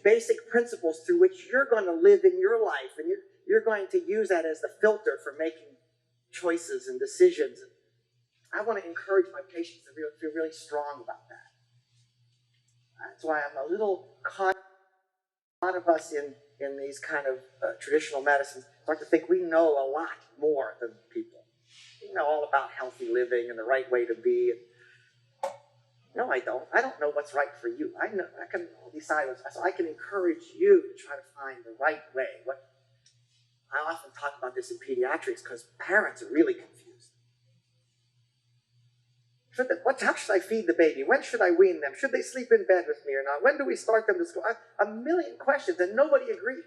basic principles through which you're going to live in your life, and you're going to use that as the filter for making choices and decisions. I want to encourage my patients to feel really strong about that. That's why I'm a little cautious. A lot of us in these kind of traditional medicines start to think we know a lot more than people. We know all about healthy living and the right way to be. No, I don't. I don't know what's right for you. I can decide so I can encourage you to try to find the right way. I often talk about this in pediatrics because parents are really confused. How should I feed the baby? When should I wean them? Should they sleep in bed with me or not? When do we start them to school? A million questions and nobody agrees.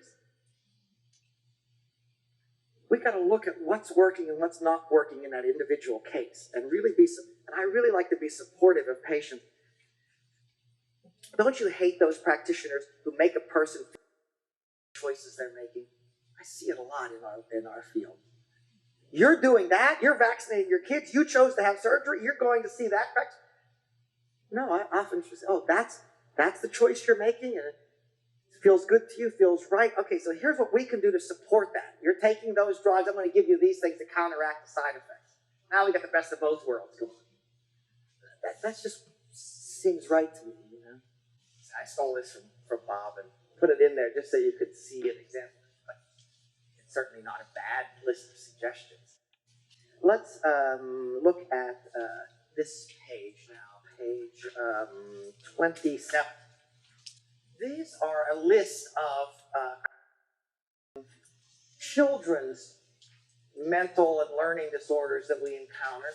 We got to look at what's working and what's not working in that individual case and really and I really like to be supportive of patients. Don't you hate those practitioners who make a person choices they're making. I see it a lot in our field. You're doing that. You're vaccinating your kids. You chose to have surgery. You're going to see that. No, I often just say, oh, that's the choice you're making, and it feels good to you, feels right. Okay, so here's what we can do to support that. You're taking those drugs. I'm going to give you these things to counteract the side effects. Now we got the best of both worlds going. That just seems right to me, you know. I stole this from Bob and put it in there just so you could see an example. But it's certainly not a bad list of suggestions. Let's look at this page now, page 27. These are a list of children's mental and learning disorders that we encounter.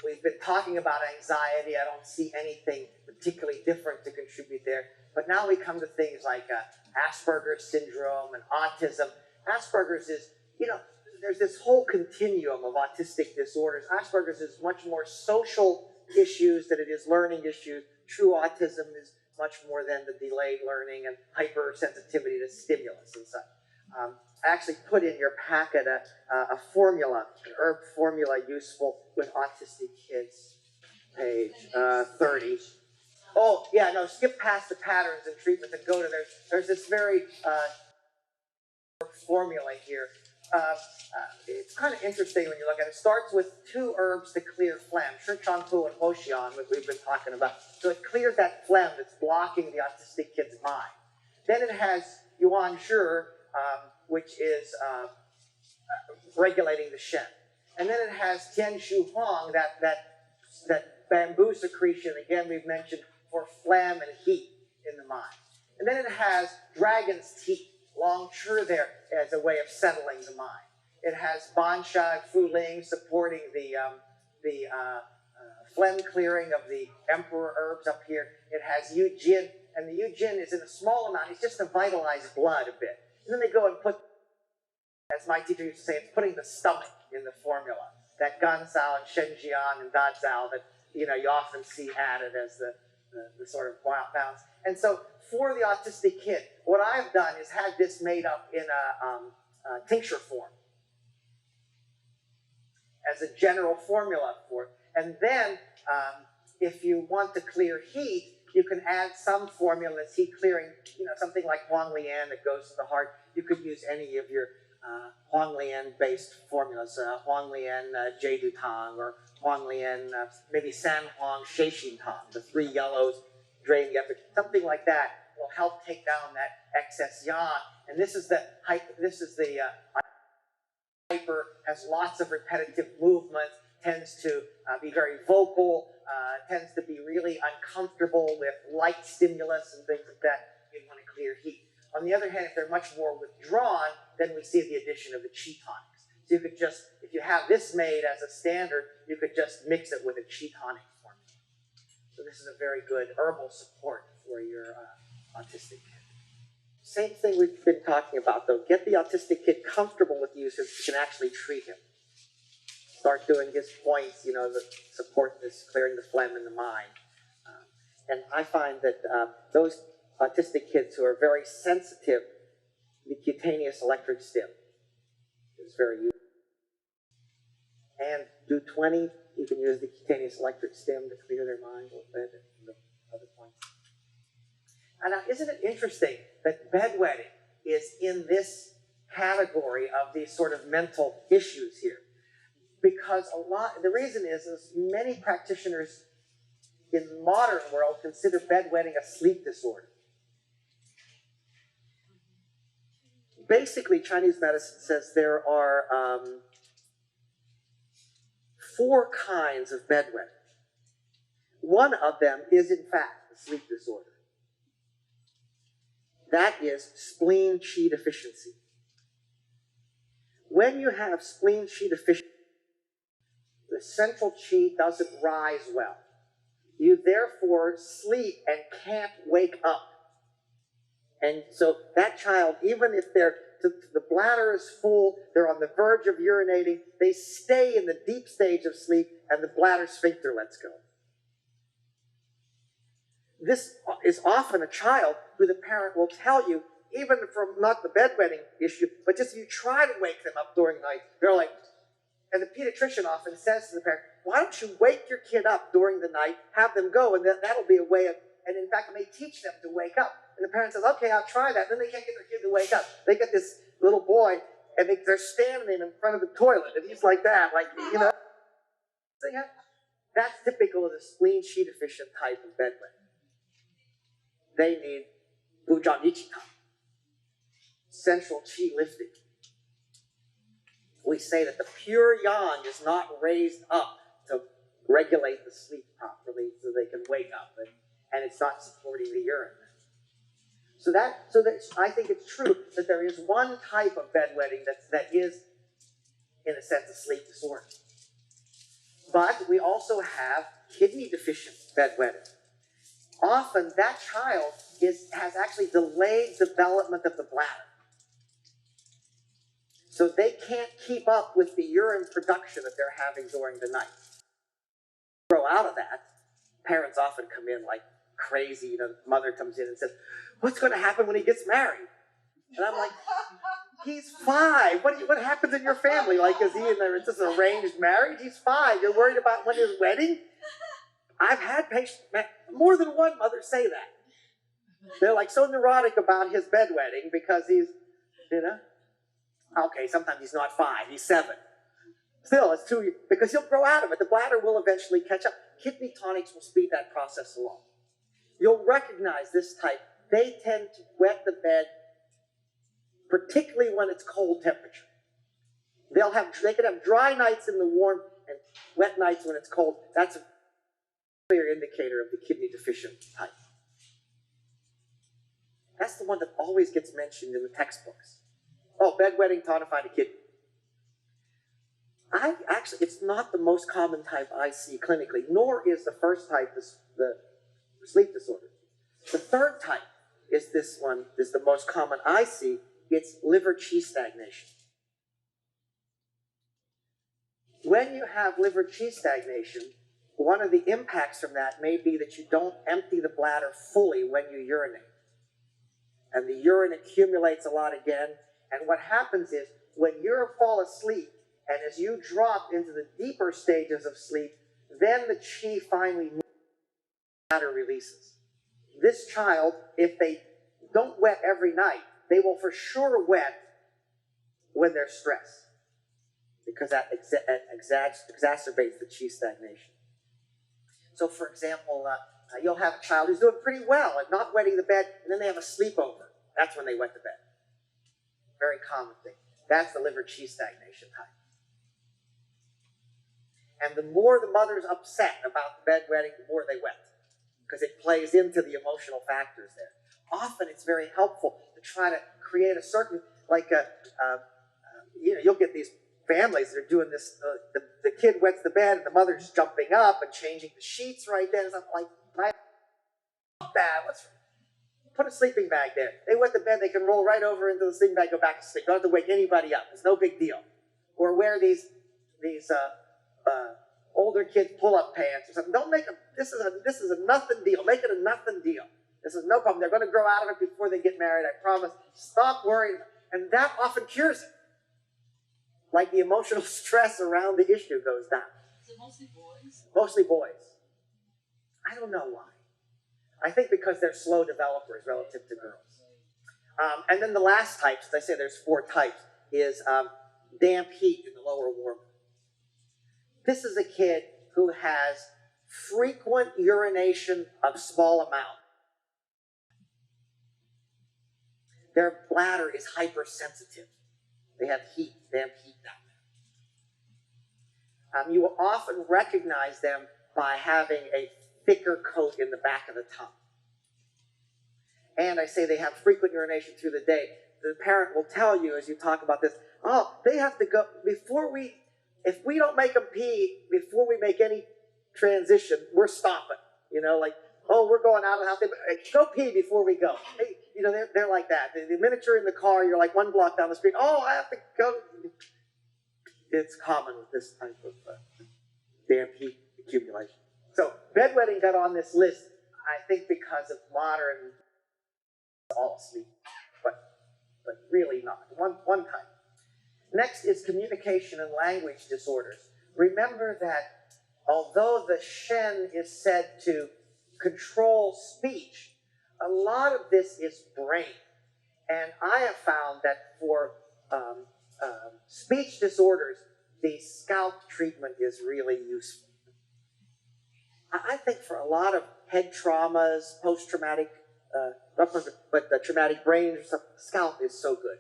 We've been talking about anxiety. I don't see anything particularly different to contribute there. But now we come to things like Asperger's syndrome and autism. Asperger's is, you know, there's this whole continuum of autistic disorders. Asperger's is much more social issues than it is learning issues. True autism is much more than the delayed learning and hypersensitivity to stimulus and such. I actually put in your packet a formula, an herb formula useful with autistic kids, page 30. Oh, yeah, no, skip past the patterns and treatment and go to there's this very formula here. It's kind of interesting when you look at it. It starts with 2 herbs to clear phlegm, Shirchanpu and Hoshian, which we've been talking about. So it clears that phlegm that's blocking the autistic kid's mind. Then it has Yuan Zhi, which is regulating the Shen. And then it has Tian Shu Huang, that bamboo secretion, again we've mentioned, for phlegm and heat in the mind. And then it has dragon's teeth, Long Chi there, as a way of settling the mind. It has Bansha and Fu Ling supporting the phlegm clearing of the emperor herbs up here. It has Yu Jin, and the Yu Jin is in a small amount. It's just to vitalize blood a bit. And then they go and put, as my teacher used to say, it's putting the stomach in the formula. That Gansao and Shenjian and Dazao that, you know, you often see added as the sort of balance. And so for the autistic kid, what I've done is had this made up in a tincture form as a general formula for it. And then if you want to clear heat, you can add some formula that's heat clearing, you know, something like Huang Lian that goes to the heart. You could use any of your Huang Lian based formulas, Huang Lian Jade Tang, or Huang Lian maybe San Huang Sheishin Tang, the 3 yellows drain the effort. Something like that will help take down that excess yang. And this is the hyper, has lots of repetitive movements, tends to be very vocal, tends to be really uncomfortable with light stimulus and things like that. You want to clear heat. On the other hand, if they're much more withdrawn, then we see the addition of the qi tonics. So you could just, if you have this made as a standard, you could just mix it with a qi tonic formula. So this is a very good herbal support for your autistic kid. Same thing we've been talking about, though. Get the autistic kid comfortable with you so you can actually treat him. Start doing his points, you know, that support this clearing the phlegm in the mind. And I find that those autistic kids who are very sensitive, the cutaneous electric stim is very useful. And do 20, you can use the cutaneous electric stim to clear their mind a little bit and the other points. And now, isn't it interesting that bedwetting is in this category of these sort of mental issues here? Because the reason is many practitioners in the modern world consider bedwetting a sleep disorder. Basically, Chinese medicine says there are 4 kinds of bedwetting. One of them is, in fact, a sleep disorder. That is spleen qi deficiency. When you have spleen qi deficiency, the central qi doesn't rise well. You therefore sleep and can't wake up. And so that child, even if the bladder is full, they're on the verge of urinating, they stay in the deep stage of sleep and the bladder sphincter lets go. This is often a child who the parent will tell you even from not the bedwetting issue, but just you try to wake them up during the night, they're like, and the pediatrician often says to the parent, why don't you wake your kid up during the night, have them go, and that'll be a way of, and in fact, it may teach them to wake up. And the parent says, okay, I'll try that. Then they can't get their kid to wake up. They get this little boy, and they're standing in front of the toilet, and he's like that, like, you know. So, yeah, that's typical of the spleen qi deficient type of bedwetting. They need bujian ichikan, central qi lifting. We say that the pure yang is not raised up to regulate the sleep properly so they can wake up, and it's not supporting the urine. So I think it's true that there is one type of bedwetting that is, in a sense, a sleep disorder. But we also have kidney deficient bedwetting. Often that child has actually delayed development of the bladder. So they can't keep up with the urine production that they're having during the night. Grow out of that, parents often come in like crazy. You know, the mother comes in and says, what's going to happen when he gets married? And I'm like, he's 5. What happens in your family? Like, is this an arranged marriage? He's 5. You're worried about when his wedding? I've had patients, more than one mother say that. They're like so neurotic about his bedwetting because he's, you know. Okay, sometimes he's not 5, he's 7. Still, it's 2 years, because he'll grow out of it. The bladder will eventually catch up. Kidney tonics will speed that process along. You'll recognize this type. They tend to wet the bed, particularly when it's cold temperature. They can have dry nights in the warm and wet nights when it's cold. That's a clear indicator of the kidney deficient type. That's the one that always gets mentioned in the textbooks. Oh, bedwetting taught to find a kidney. It's not the most common type I see clinically, nor is the first type the sleep disorder. The third type is this one, is the most common I see. It's liver qi stagnation. When you have liver qi stagnation, one of the impacts from that may be that you don't empty the bladder fully when you urinate. And the urine accumulates a lot again. And what happens is, when you fall asleep, and as you drop into the deeper stages of sleep, then the qi finally moves, the bladder releases. This child, if they don't wet every night, they will for sure wet when they're stressed, because that exacerbates the qi stagnation. So, for example, you'll have a child who's doing pretty well at not wetting the bed, and then they have a sleepover. That's when they wet the bed. Very common thing. That's the liver qi stagnation type. And the more the mother's upset about the bedwetting, the more they wet, because it plays into the emotional factors there. Often it's very helpful to try to create a certain, you'll get these families that are doing this, the kid wets the bed and the mother's jumping up and changing the sheets right then. It's like, put a sleeping bag there. They wet the bed, they can roll right over into the sleeping bag, go back to sleep. Don't have to wake anybody up. It's no big deal. Or wear these older kids pull-up pants or something. Don't make them, this is a nothing deal. Make it a nothing deal. This is no problem. They're going to grow out of it before they get married, I promise. Stop worrying. And that often cures it. Like the emotional stress around the issue goes down. Is it mostly boys? Mostly boys. I don't know why. I think because they're slow developers relative to girls. And then the last type, as I say, there's 4 types, is damp heat in the lower warmer. This is a kid who has frequent urination of small amount. Their bladder is hypersensitive. They have heat, damp heat down there. You will often recognize them by having a thicker coat in the back of the tongue. And I say they have frequent urination through the day. The parent will tell you as you talk about this, oh, they have to go, if we don't make them pee before we make any transition, we're stopping. You know, like, oh, we're going out of the house. Go pee before we go. Hey, you know, they're like that. The minute you're in the car, you're like 1 block down the street. Oh, I have to go. It's common with this type of damp heat accumulation. So bedwetting got on this list, I think, because of modern all asleep. But but really not. One type. Next is communication and language disorders. Remember that although the Shen is said to control speech, a lot of this is brain. And I have found that for speech disorders, the scalp treatment is really useful. I think for a lot of head traumas, post-traumatic, but the traumatic brain stuff, scalp is so good.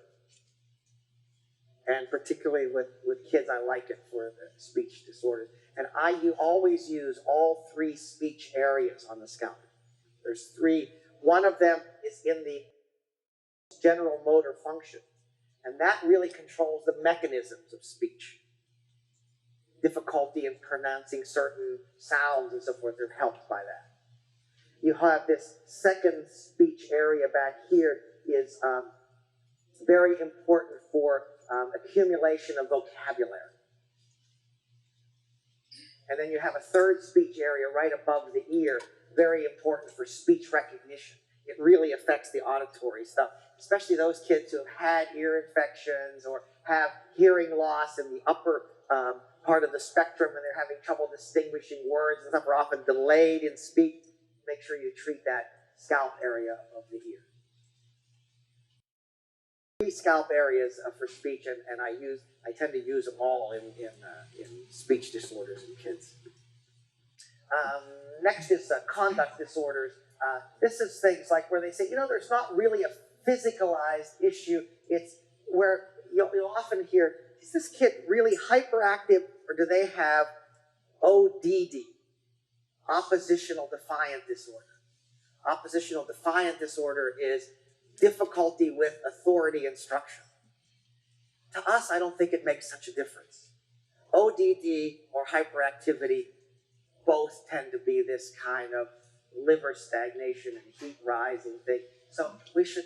And particularly with kids, I like it for the speech disorders. And you always use all 3 speech areas on the scalp. There's 3. One of them is in the general motor function. And that really controls the mechanisms of speech. Difficulty in pronouncing certain sounds and so forth are helped by that. You have this second speech area back here is very important for accumulation of vocabulary. And then you have a third speech area right above the ear, very important for speech recognition. It really affects the auditory stuff, especially those kids who have had ear infections or have hearing loss in the upper part of the spectrum and they're having trouble distinguishing words and stuff are often delayed in speech. Make sure you treat that scalp area of the ear. 3 scalp areas for speech, and I tend to use them all in speech disorders in kids. Next is conduct disorders. This is things like where they say, there's not really a physicalized issue. It's where you'll often hear, is this kid really hyperactive or do they have ODD, oppositional defiant disorder? Oppositional defiant disorder is difficulty with authority and structure. To us, I don't think it makes such a difference. ODD or hyperactivity both tend to be this kind of liver stagnation and heat rising thing. So we should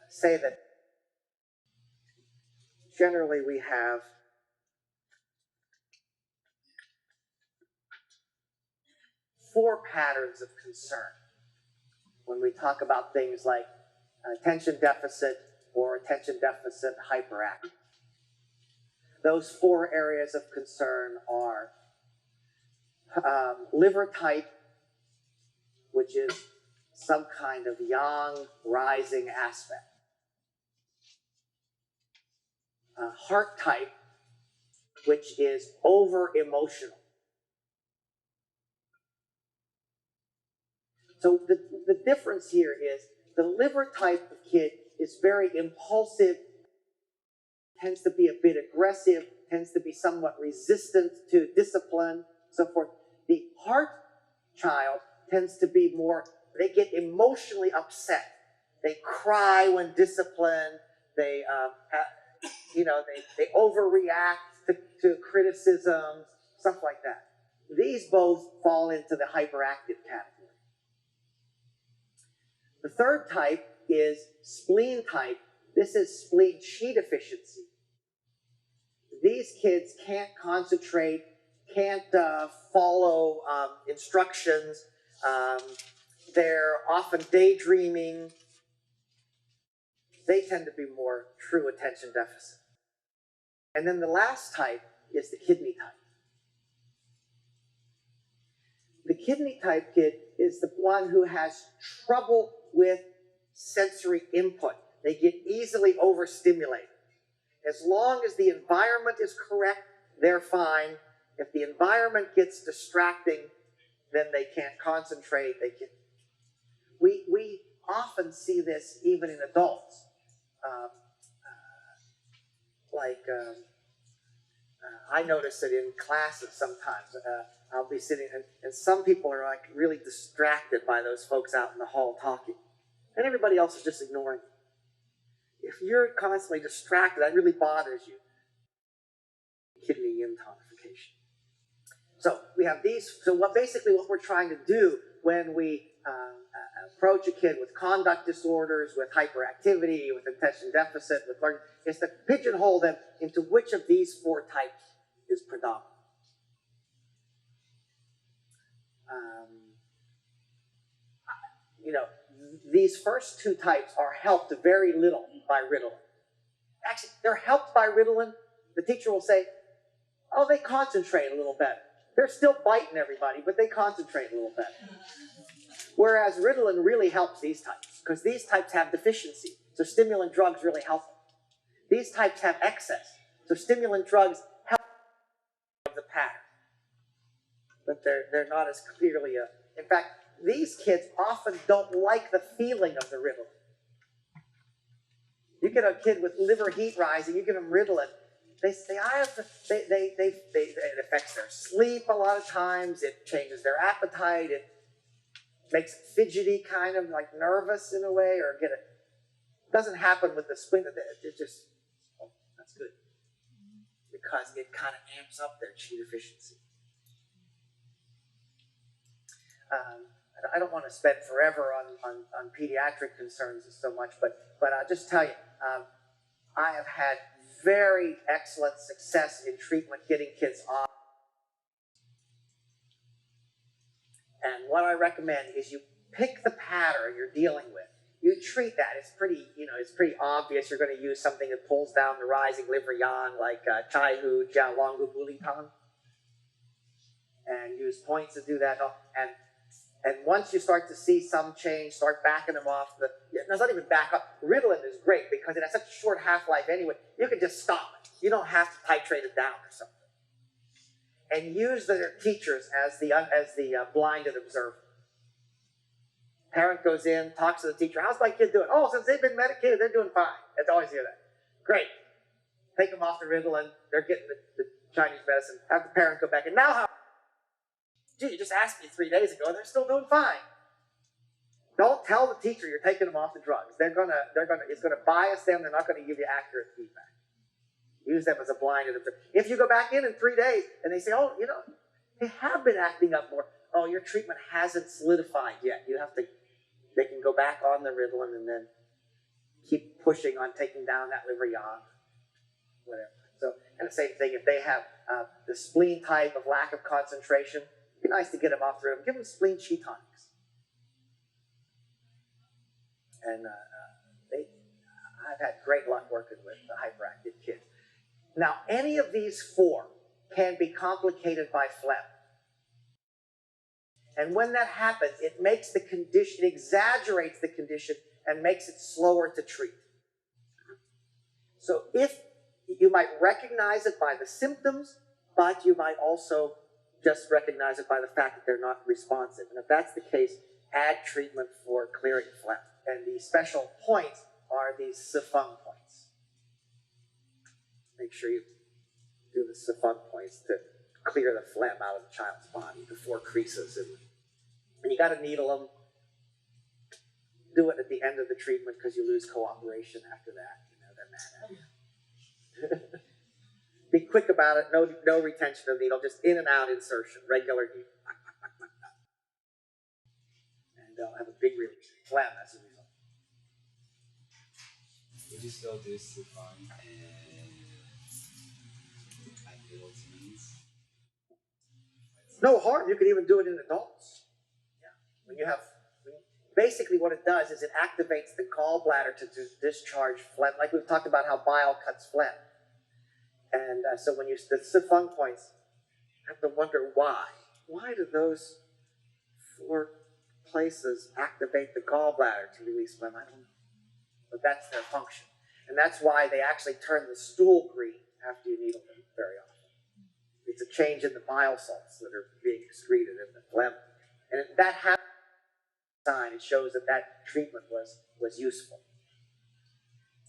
say that generally we have four patterns of concern when we talk about things like attention deficit or attention deficit hyperactive. Those 4 areas of concern are liver type, which is some kind of yang rising aspect. Heart type, which is over-emotional. So the difference here is the liver type of kid is very impulsive, tends to be a bit aggressive, tends to be somewhat resistant to discipline, so forth. The heart child tends to be more, they get emotionally upset. They cry when disciplined. They, they overreact to criticisms, stuff like that. These both fall into the hyperactive category. The third type is spleen type. This is spleen Qi deficiency. These kids can't concentrate, can't follow instructions. They're often daydreaming. They tend to be more true attention deficit. And then the last type is the kidney type. The kidney type kid is the one who has trouble with sensory input. They get easily overstimulated. As long as the environment is correct, they're fine. If the environment gets distracting, then they can't concentrate. We often see this even in adults. I notice it in classes sometimes. I'll be sitting, and some people are like really distracted by those folks out in the hall talking. And everybody else is just ignoring you. If you're constantly distracted, that really bothers you. Kidney yin tonification. So we have these. So what we're trying to do when we approach a kid with conduct disorders, with hyperactivity, with attention deficit, with learning, is to pigeonhole them into which of these 4 types is predominant. These first 2 types are helped very little by Ritalin. Actually, they're helped by Ritalin. The teacher will say, oh, they concentrate a little better. They're still biting everybody, but they concentrate a little better. Whereas Ritalin really helps these types, because these types have deficiency. So stimulant drugs really help them. These types have excess. So stimulant drugs help the pattern. But they're not as clearly in fact, these kids often don't like the feeling of the Ritalin. You get a kid with liver heat rising, you give them Ritalin, they say, it affects their sleep a lot of times, it changes their appetite, it makes them fidgety, kind of like nervous in a way, or it doesn't happen with the spleen, it just, oh, that's good. Because it kind of amps up their chi deficiency. I don't want to spend forever on pediatric concerns so much, but I'll just tell you, I have had very excellent success in treatment getting kids off. And what I recommend is you pick the pattern you're dealing with. You treat that. It's pretty obvious you're going to use something that pulls down the rising liver yang, like Chai Hu, Jia Longu Bulitan, and use points to do that. And once you start to see some change, start backing them off. It's not even back up. Ritalin is great because it has such a short half-life anyway. You can just stop it. You don't have to titrate it down or something. And use their teachers as the blinded observer. Parent goes in, talks to the teacher. How's my kid doing? Oh, since they've been medicated, they're doing fine. I'd always hear that. Great. Take them off the Ritalin. They're getting the Chinese medicine. Have the parent go back. And now how? Gee, you just asked me 3 days ago, and they're still doing fine. Don't tell the teacher you're taking them off the drugs. It's gonna bias them. They're not gonna give you accurate feedback. Use them as a blinded observer. If you go back in 3 days and they say, oh, they have been acting up more. Oh, your treatment hasn't solidified yet. They can go back on the Ritalin and then keep pushing on taking down that liver yang, whatever. So, and the same thing, if they have the spleen type of lack of concentration, it'd be nice to get them off the Ritalin. Give them spleen chi tonics. And I've had great luck working with the hyperactive kids. Now, any of these four can be complicated by phlegm. And when that happens, it makes the condition, it exaggerates the condition and makes it slower to treat. So if you might recognize it by the symptoms, but you might also just recognize it by the fact that they're not responsive. And if that's the case, add treatment for clearing phlegm. And the special points are these Sifeng points. Make sure you do the Sifeng points to clear the phlegm out of the child's body, the 4 creases. And you got to needle them. Do it at the end of the treatment because you lose cooperation after that. They're mad at you. Be quick about it. No retention of needle. Just in and out insertion. Regular needle. And they'll have a big release. Phlegm as a result. Would you still do Sifeng and like little teens? No harm. You can even do it in adults. Yeah. Basically what it does is it activates the gallbladder to discharge phlegm. Like we've talked about how bile cuts phlegm. And so when the Sifeng points, you have to wonder why. Why do those 4 places activate the gallbladder to release phlegm? I don't know. But that's their function. And that's why they actually turn the stool green after you needle them very often. It's a change in the bile salts that are being excreted in the phlegm. And if that happens, it shows that treatment was useful.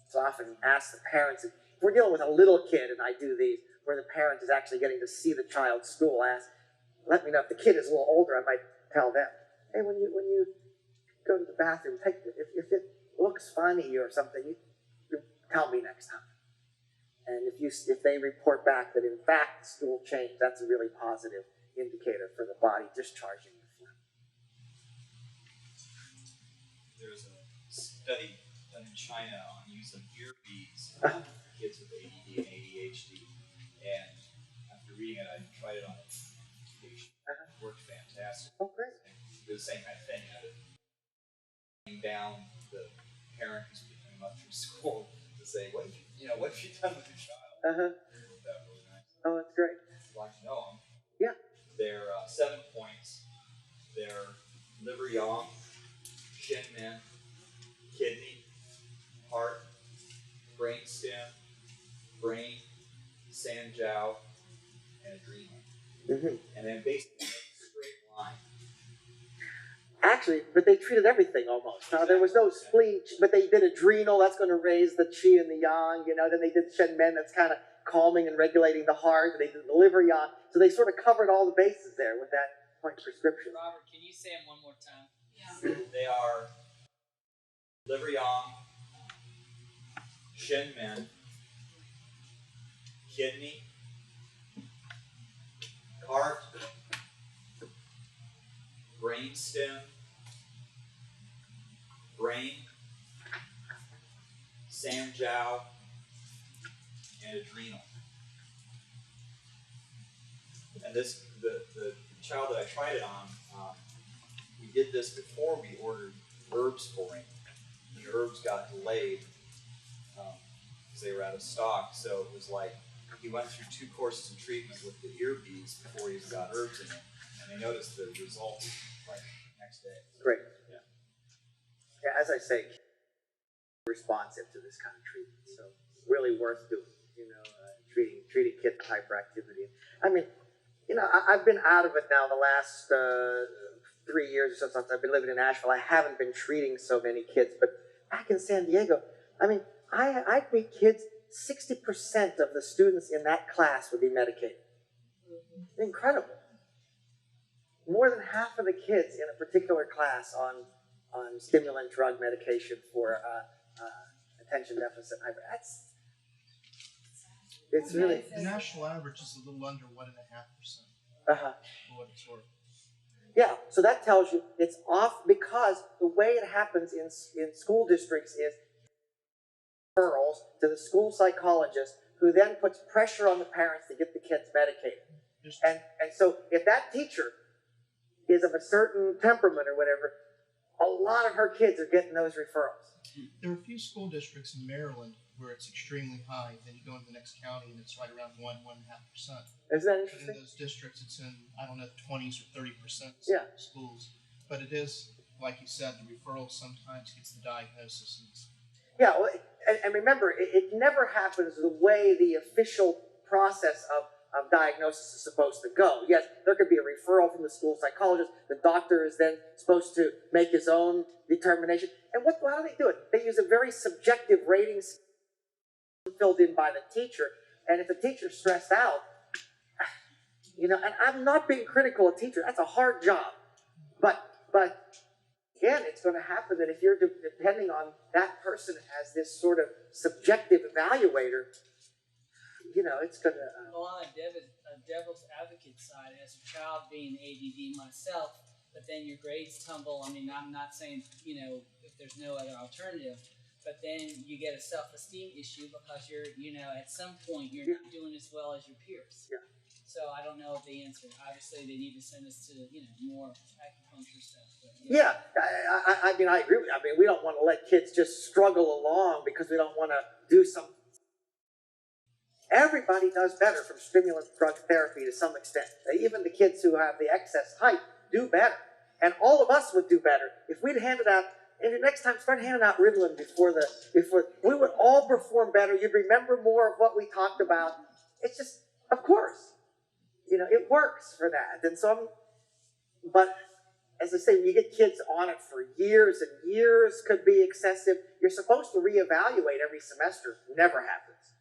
So I often ask the parents, if we're dealing with a little kid, and I do these, where the parent is actually getting to see the child's stool, let me know. If the kid is a little older, I might tell them, hey, when you go to the bathroom, if it looks funny or something, you tell me next time. And if they report back that in fact the stool changed, that's a really positive indicator for the body discharging the phlegm. There's a study done in China on use of ear beads for kids with ADD and ADHD. And after reading it, I tried it on a patient. It worked fantastic. Oh, great. Do the same kind of thing. Down the parent who's becoming much school to say, what have you done with your child? They wrote that really nice. Oh, that's great. I'd like to know them. Yeah. They're 7 points. They're liver yang, shin men, kidney, heart, brain stem, brain, sanjiao, and adrenal. And then basically a straight line. Actually, but they treated everything almost. Now, there was no spleen, but they did adrenal, that's going to raise the qi and the yang, then they did Shen Men, that's kind of calming and regulating the heart, and they did the liver yang. So they sort of covered all the bases there with that point prescription. Robert, can you say them one more time? Yeah. They are liver yang, shin men, kidney, heart, brain stem, brain, sanjiao, and adrenal. And the child that I tried it on, we did this before we ordered herbs for him. The herbs got delayed because they were out of stock. So it was like he went through 2 courses of treatment with the ear beads before he got herbs in it. And they noticed the results like next day. Great. Yeah. Yeah, as I say, responsive to this kind of treatment. So really worth doing, treating kids with hyperactivity. I mean, I've been out of it now the last 3 years or so since I've been living in Nashville. I haven't been treating so many kids, but back in San Diego, I mean, I'd meet kids, 60% of the students in that class would be medicated. Incredible. More than half of the kids in a particular class on stimulant drug medication for attention deficit hyper. It's really. The national average is a little under 1.5%. For what it's worth. Yeah, so that tells you it's off because the way it happens in school districts is referrals to the school psychologist, who then puts pressure on the parents to get the kids medicated. And so if that teacher is of a certain temperament or whatever, a lot of her kids are getting those referrals. There are a few school districts in Maryland where it's extremely high. Then you go into the next county and it's right around 1.5%. Isn't that But interesting? in those districts, it's in, I don't know, 20s or 30% Yeah. schools. But it is, like you said, the referral sometimes gets the diagnosis. Yeah, well, and remember, it never happens the way the official process of diagnosis is supposed to go. Yes, there could be a referral from the school psychologist. The doctor is then supposed to make his own determination. And how do they do it? They use a very subjective rating system filled in by the teacher. And if the teacher's stressed out, and I'm not being critical of teachers. That's a hard job. But again, it's going to happen that if you're depending on that person as this sort of subjective evaluator, it's going to... Well, on a devil's advocate side, as a child being ADD myself, but then your grades tumble. I mean, I'm not saying, if there's no other alternative, but then you get a self-esteem issue because you're, at some point you're not doing as well as your peers. Yeah. So I don't know the answer. Obviously, they need to send us to, more acupuncture stuff. But, Yeah, I mean, I agree with you. I mean, we don't want to let kids just struggle along because we don't want to do some... Everybody does better from stimulant drug therapy to some extent. Even the kids who have the excess height do better. And all of us would do better if we'd handed out, and next time start handing out Ritalin before we would all perform better. You'd remember more of what we talked about. It's just, of course, it works for that. And so but as I say, when you get kids on it for years and years could be excessive. You're supposed to reevaluate every semester. Never happens.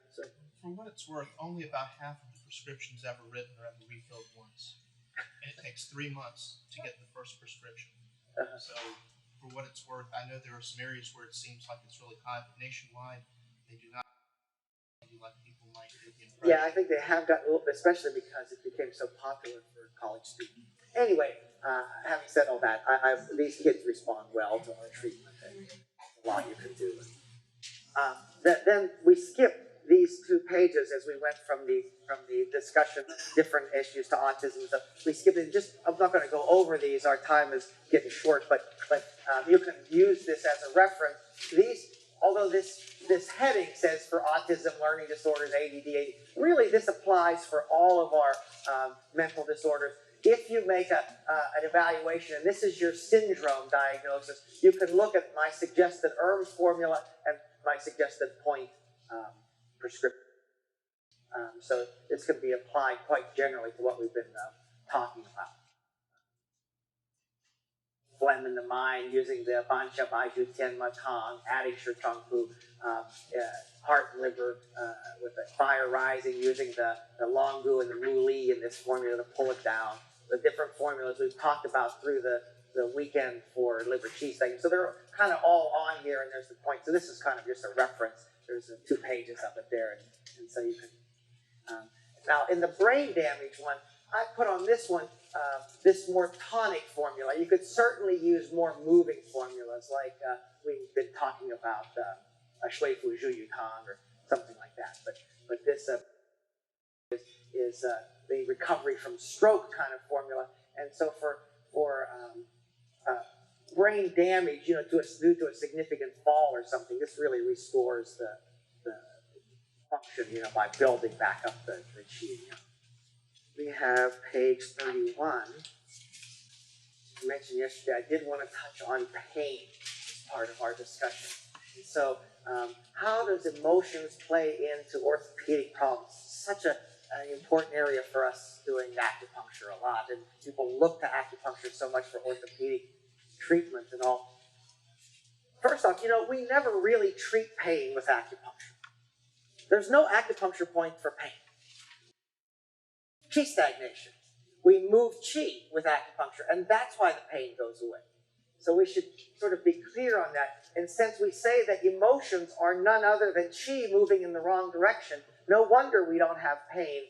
So. For what it's worth, only about half of the prescriptions ever written are ever refilled once. And it takes 3 months to get the first prescription. So, for what it's worth, I know there are some areas where it seems like it's really high, but nationwide, they do not like people might get the impression. Yeah, I think they have gotten a little bit, especially because it became so popular for college students. Anyway, having said all that, these kids respond well to our treatment. And a lot you can do. Then we skip these 2 pages as we went from the discussion of different issues to autism. So we skipped it. I'm not going to go over these. Our time is getting short, but you can use this as a reference. Although this heading says for autism, learning disorders, ADD, really this applies for all of our mental disorders. If you make an evaluation, and this is your syndrome diagnosis, you can look at my suggested ERM formula and my suggested point prescription. So this can be applied quite generally to what we've been talking about. Phlegm in the mind, using the Bancha Baiju Tianma Tong, adding Shirtongpu, heart and liver with the fire rising, using the Longu and the Mu Li in this formula to pull it down. The different formulas we've talked about through the weekend for liver cheese thing. So they're kind of all on here, and there's the point. So this is kind of just a reference. There's 2 pages of it there, and so you can. Now in the brain damage one, I put on this one this more tonic formula. You could certainly use more moving formulas, like we've been talking about Shui Fu Zhu Yu Tang or something like that. But this is the recovery from stroke kind of formula. And so for brain damage, due to a significant fall or something, this really restores the function, by building back up the qi. We have page 31. I mentioned yesterday, I did want to touch on pain as part of our discussion. So, how does emotions play into orthopedic problems? Such an important area for us doing acupuncture a lot, and people look to acupuncture so much for orthopedic treatment and all. First off, we never really treat pain with acupuncture. There's no acupuncture point for pain. Qi stagnation. We move qi with acupuncture, and that's why the pain goes away. So we should sort of be clear on that. And since we say that emotions are none other than qi moving in the wrong direction, no wonder we don't have pain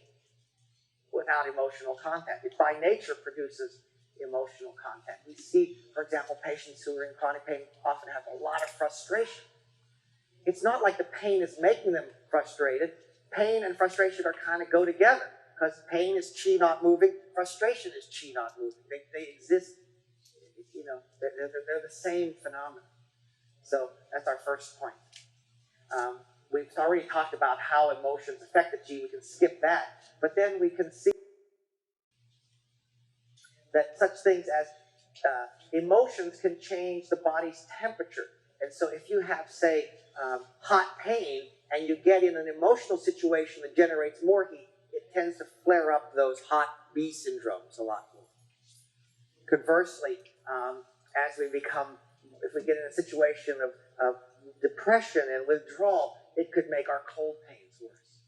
without emotional contact. It by nature produces emotional contact. We see, for example, patients who are in chronic pain often have a lot of frustration. It's not like the pain is making them frustrated. Pain and frustration are kind of go together, because pain is qi not moving, frustration is qi not moving. They exist, they're the same phenomenon. So that's our first point. We've already talked about how emotions affect the qi. We can skip that. But then we can see that such things as emotions can change the body's temperature. And so if you have, say, hot pain, and you get in an emotional situation that generates more heat, it tends to flare up those hot B syndromes a lot more. Conversely, if we get in a situation of depression and withdrawal, it could make our cold pains worse.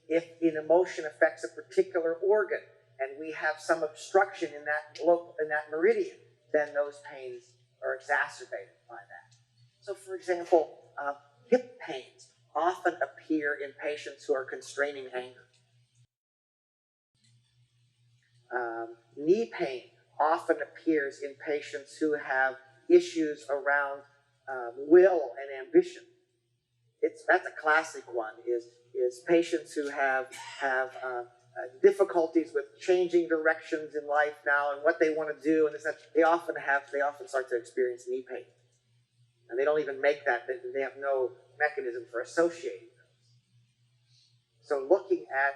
If an emotion affects a particular organ and we have some obstruction in that meridian, then those pains are exacerbated by that. So, for example, hip pains often appear in patients who are constraining anger. Knee pain often appears in patients who have issues around will and ambition. That's a classic one. Is patients who have difficulties with changing directions in life now and what they want to do, and they often start to experience knee pain, and they don't even make that. They have no mechanism for associating those. So looking at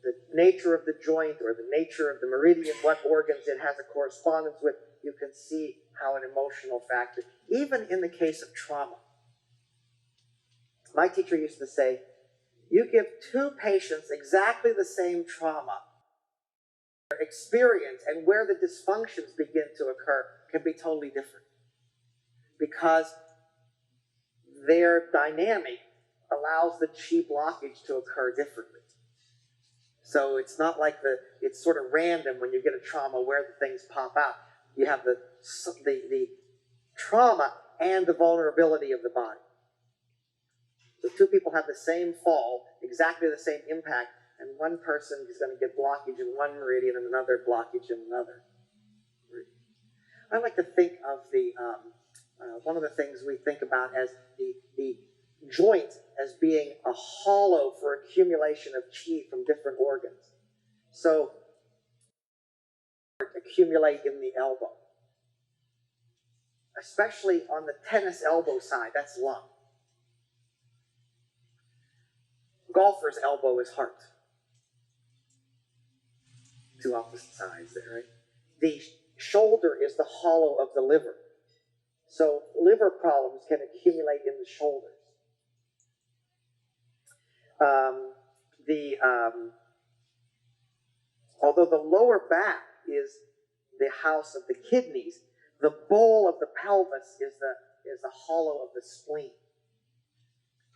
the nature of the joint or the nature of the meridian, what organs it has a correspondence with, you can see how an emotional factor, even in the case of trauma. My teacher used to say, you give 2 patients exactly the same trauma, their experience and where the dysfunctions begin to occur can be totally different, because their dynamic allows the qi blockage to occur differently. So it's not like it's sort of random when you get a trauma where the things pop out. You have the trauma and the vulnerability of the body. So 2 people have the same fall, exactly the same impact, and one person is going to get blockage in one meridian and another blockage in another meridian. I like to think of one of the things we think about as the joint as being a hollow for accumulation of chi from different organs. So, accumulate in the elbow. Especially on the tennis elbow side, that's lung. Golfer's elbow is heart. Two opposite sides there, right? The shoulder is the hollow of the liver. So liver problems can accumulate in the shoulders. Although the lower back is the house of the kidneys, the bowl of the pelvis is the hollow of the spleen.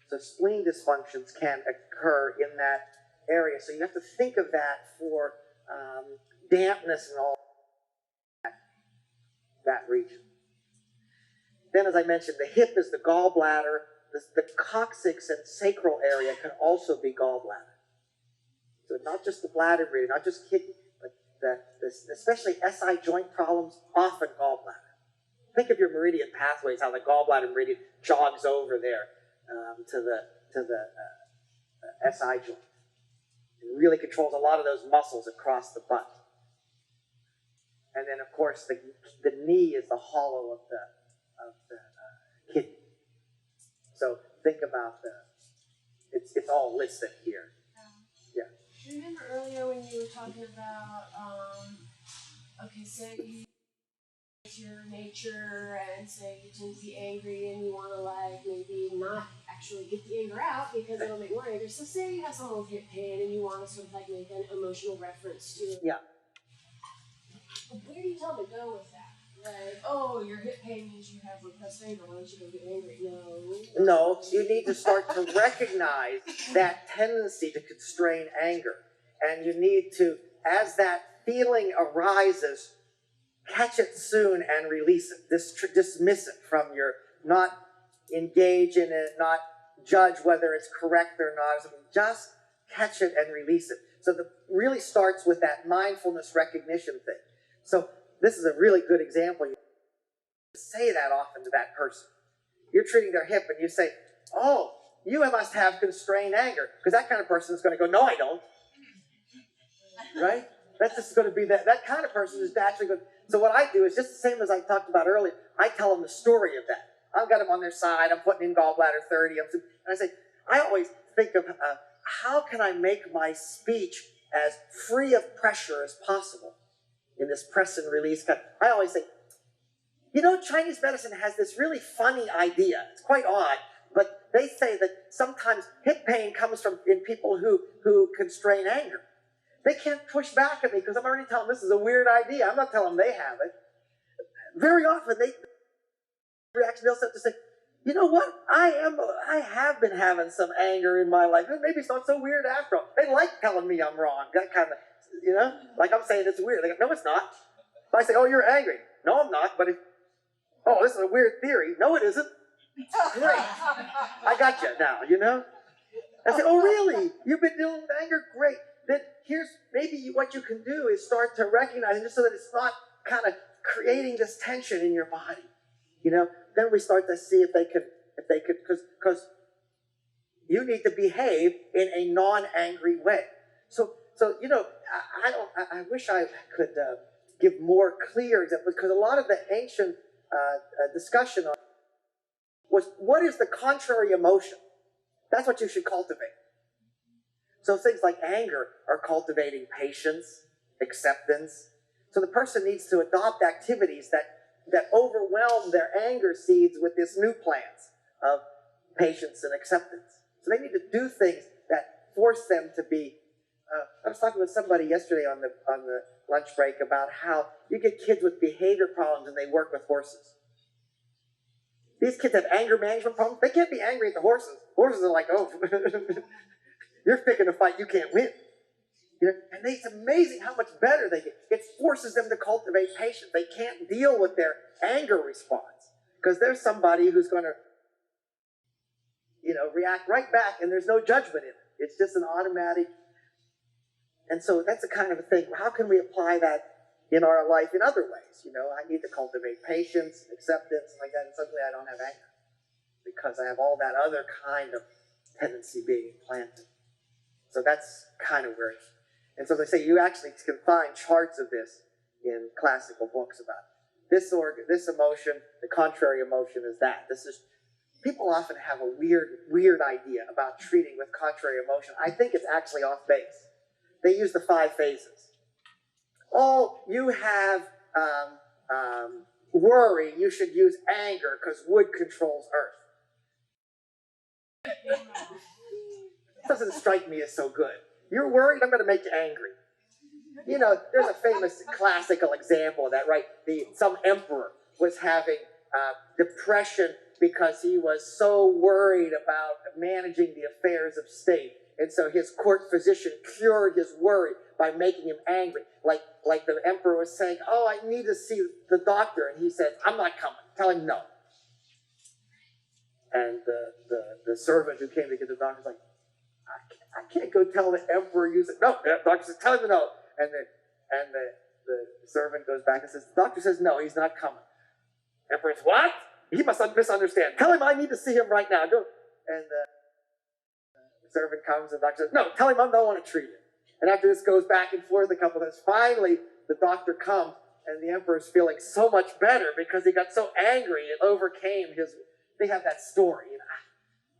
So spleen dysfunctions can occur in that area. So you have to think of that for dampness and all that region. Then, as I mentioned, the hip is the gallbladder. The coccyx and sacral area can also be gallbladder. So not just the bladder breathing, not just kidney, but especially SI joint problems, often gallbladder. Think of your meridian pathways, how the gallbladder meridian jogs over there to the SI joint. It really controls a lot of those muscles across the butt. And then, of course, the knee is the hollow of the kidney. So think about it's all listed here. Yeah. Remember earlier when you were talking about, okay, say you your nature and say you tend to be angry and you want to like maybe not actually get the anger out because it'll make more anger. So say you have someone with hip pain and you want to sort of like make an emotional reference to it. Yeah. Where do you tell them to go with that? Like, oh, your hip pain means you have repressed anger. Why don't you go get angry? No. No, you need to start to recognize that tendency to constrain anger. And you need to, as that feeling arises, catch it soon and release it. Dismiss it from your, not engage in it, not judge whether it's correct or not. Just catch it and release it. So it really starts with that mindfulness recognition thing. So this is a really good example. You say that often to that person. You're treating their hip and you say, oh, you must have constrained anger. Because that kind of person is going to go, no, I don't. Right? That's just going to be that kind of person is naturally going to. So what I do is just the same as I talked about earlier. I tell them the story of that. I've got them on their side. I'm putting in gallbladder 30. And I say, I always think of how can I make my speech as free of pressure as possible in this press and release kind. I always say, you know, Chinese medicine has this really funny idea. It's quite odd, but they say that sometimes hip pain comes from in people who constrain anger. They can't push back at me because I'm already telling them this is a weird idea. I'm not telling them they have it. Very often they'll start to say, you know what? I have been having some anger in my life. Maybe it's not so weird after all. They like telling me I'm wrong. That kind of, you know, like I'm saying it's weird. They go, no, it's not. If I say, oh, you're angry. No, I'm not. But oh, this is a weird theory. No, it isn't. Great. I got you now, you know? I say, oh, really? You've been dealing with anger? Great. Then here's maybe what you can do is start to recognize it just so that it's not kind of creating this tension in your body. You know, then we start to see if they could, because you need to behave in a non-angry way. So you know, I wish I could give more clear examples because a lot of the ancient discussion on was what is the contrary emotion? That's what you should cultivate. So things like anger are cultivating patience, acceptance. So the person needs to adopt activities that overwhelm their anger seeds with this new plants of patience and acceptance. So they need to do things that force them to be. I was talking with somebody yesterday on the lunch break about how you get kids with behavior problems and they work with horses. These kids have anger management problems. They can't be angry at the horses. Horses are like, oh, you're picking a fight you can't win. You know? And it's amazing how much better they get. It forces them to cultivate patience. They can't deal with their anger response because there's somebody who's going to, you know, react right back and there's no judgment in it. It's just an automatic. And so that's the kind of a thing. How can we apply that in our life in other ways? You know, I need to cultivate patience, acceptance, and like that, and suddenly I don't have anger. because I have all that other kind of tendency being implanted. So that's kind of where it is. And so they say you actually can find charts of this in classical books about this emotion, the contrary emotion is that. People often have a weird idea about treating with contrary emotion. I think it's actually off base. They use the 5 phases. Oh, you have worry, you should use anger because wood controls earth. It doesn't strike me as so good. You're worried, I'm going to make you angry. You know, there's a famous classical example of that, right? Some emperor was having depression because he was so worried about managing the affairs of state. And so his court physician cured his worry by making him angry. Like the emperor was saying, oh, I need to see the doctor. And he said, I'm not coming. Tell him no. And the servant who came to get the doctor was like, I can't go tell the emperor you said, no, the doctor says, tell him no. And the servant goes back and says, the doctor says no, he's not coming. Emperor says, what? He must misunderstand. Tell him I need to see him right now. Go. And the servant comes and the doctor says, no, tell him I don't want to treat him. And after this goes back and forth a couple of times, finally the doctor comes and the emperor's feeling so much better because he got so angry it overcame they have that story. You know?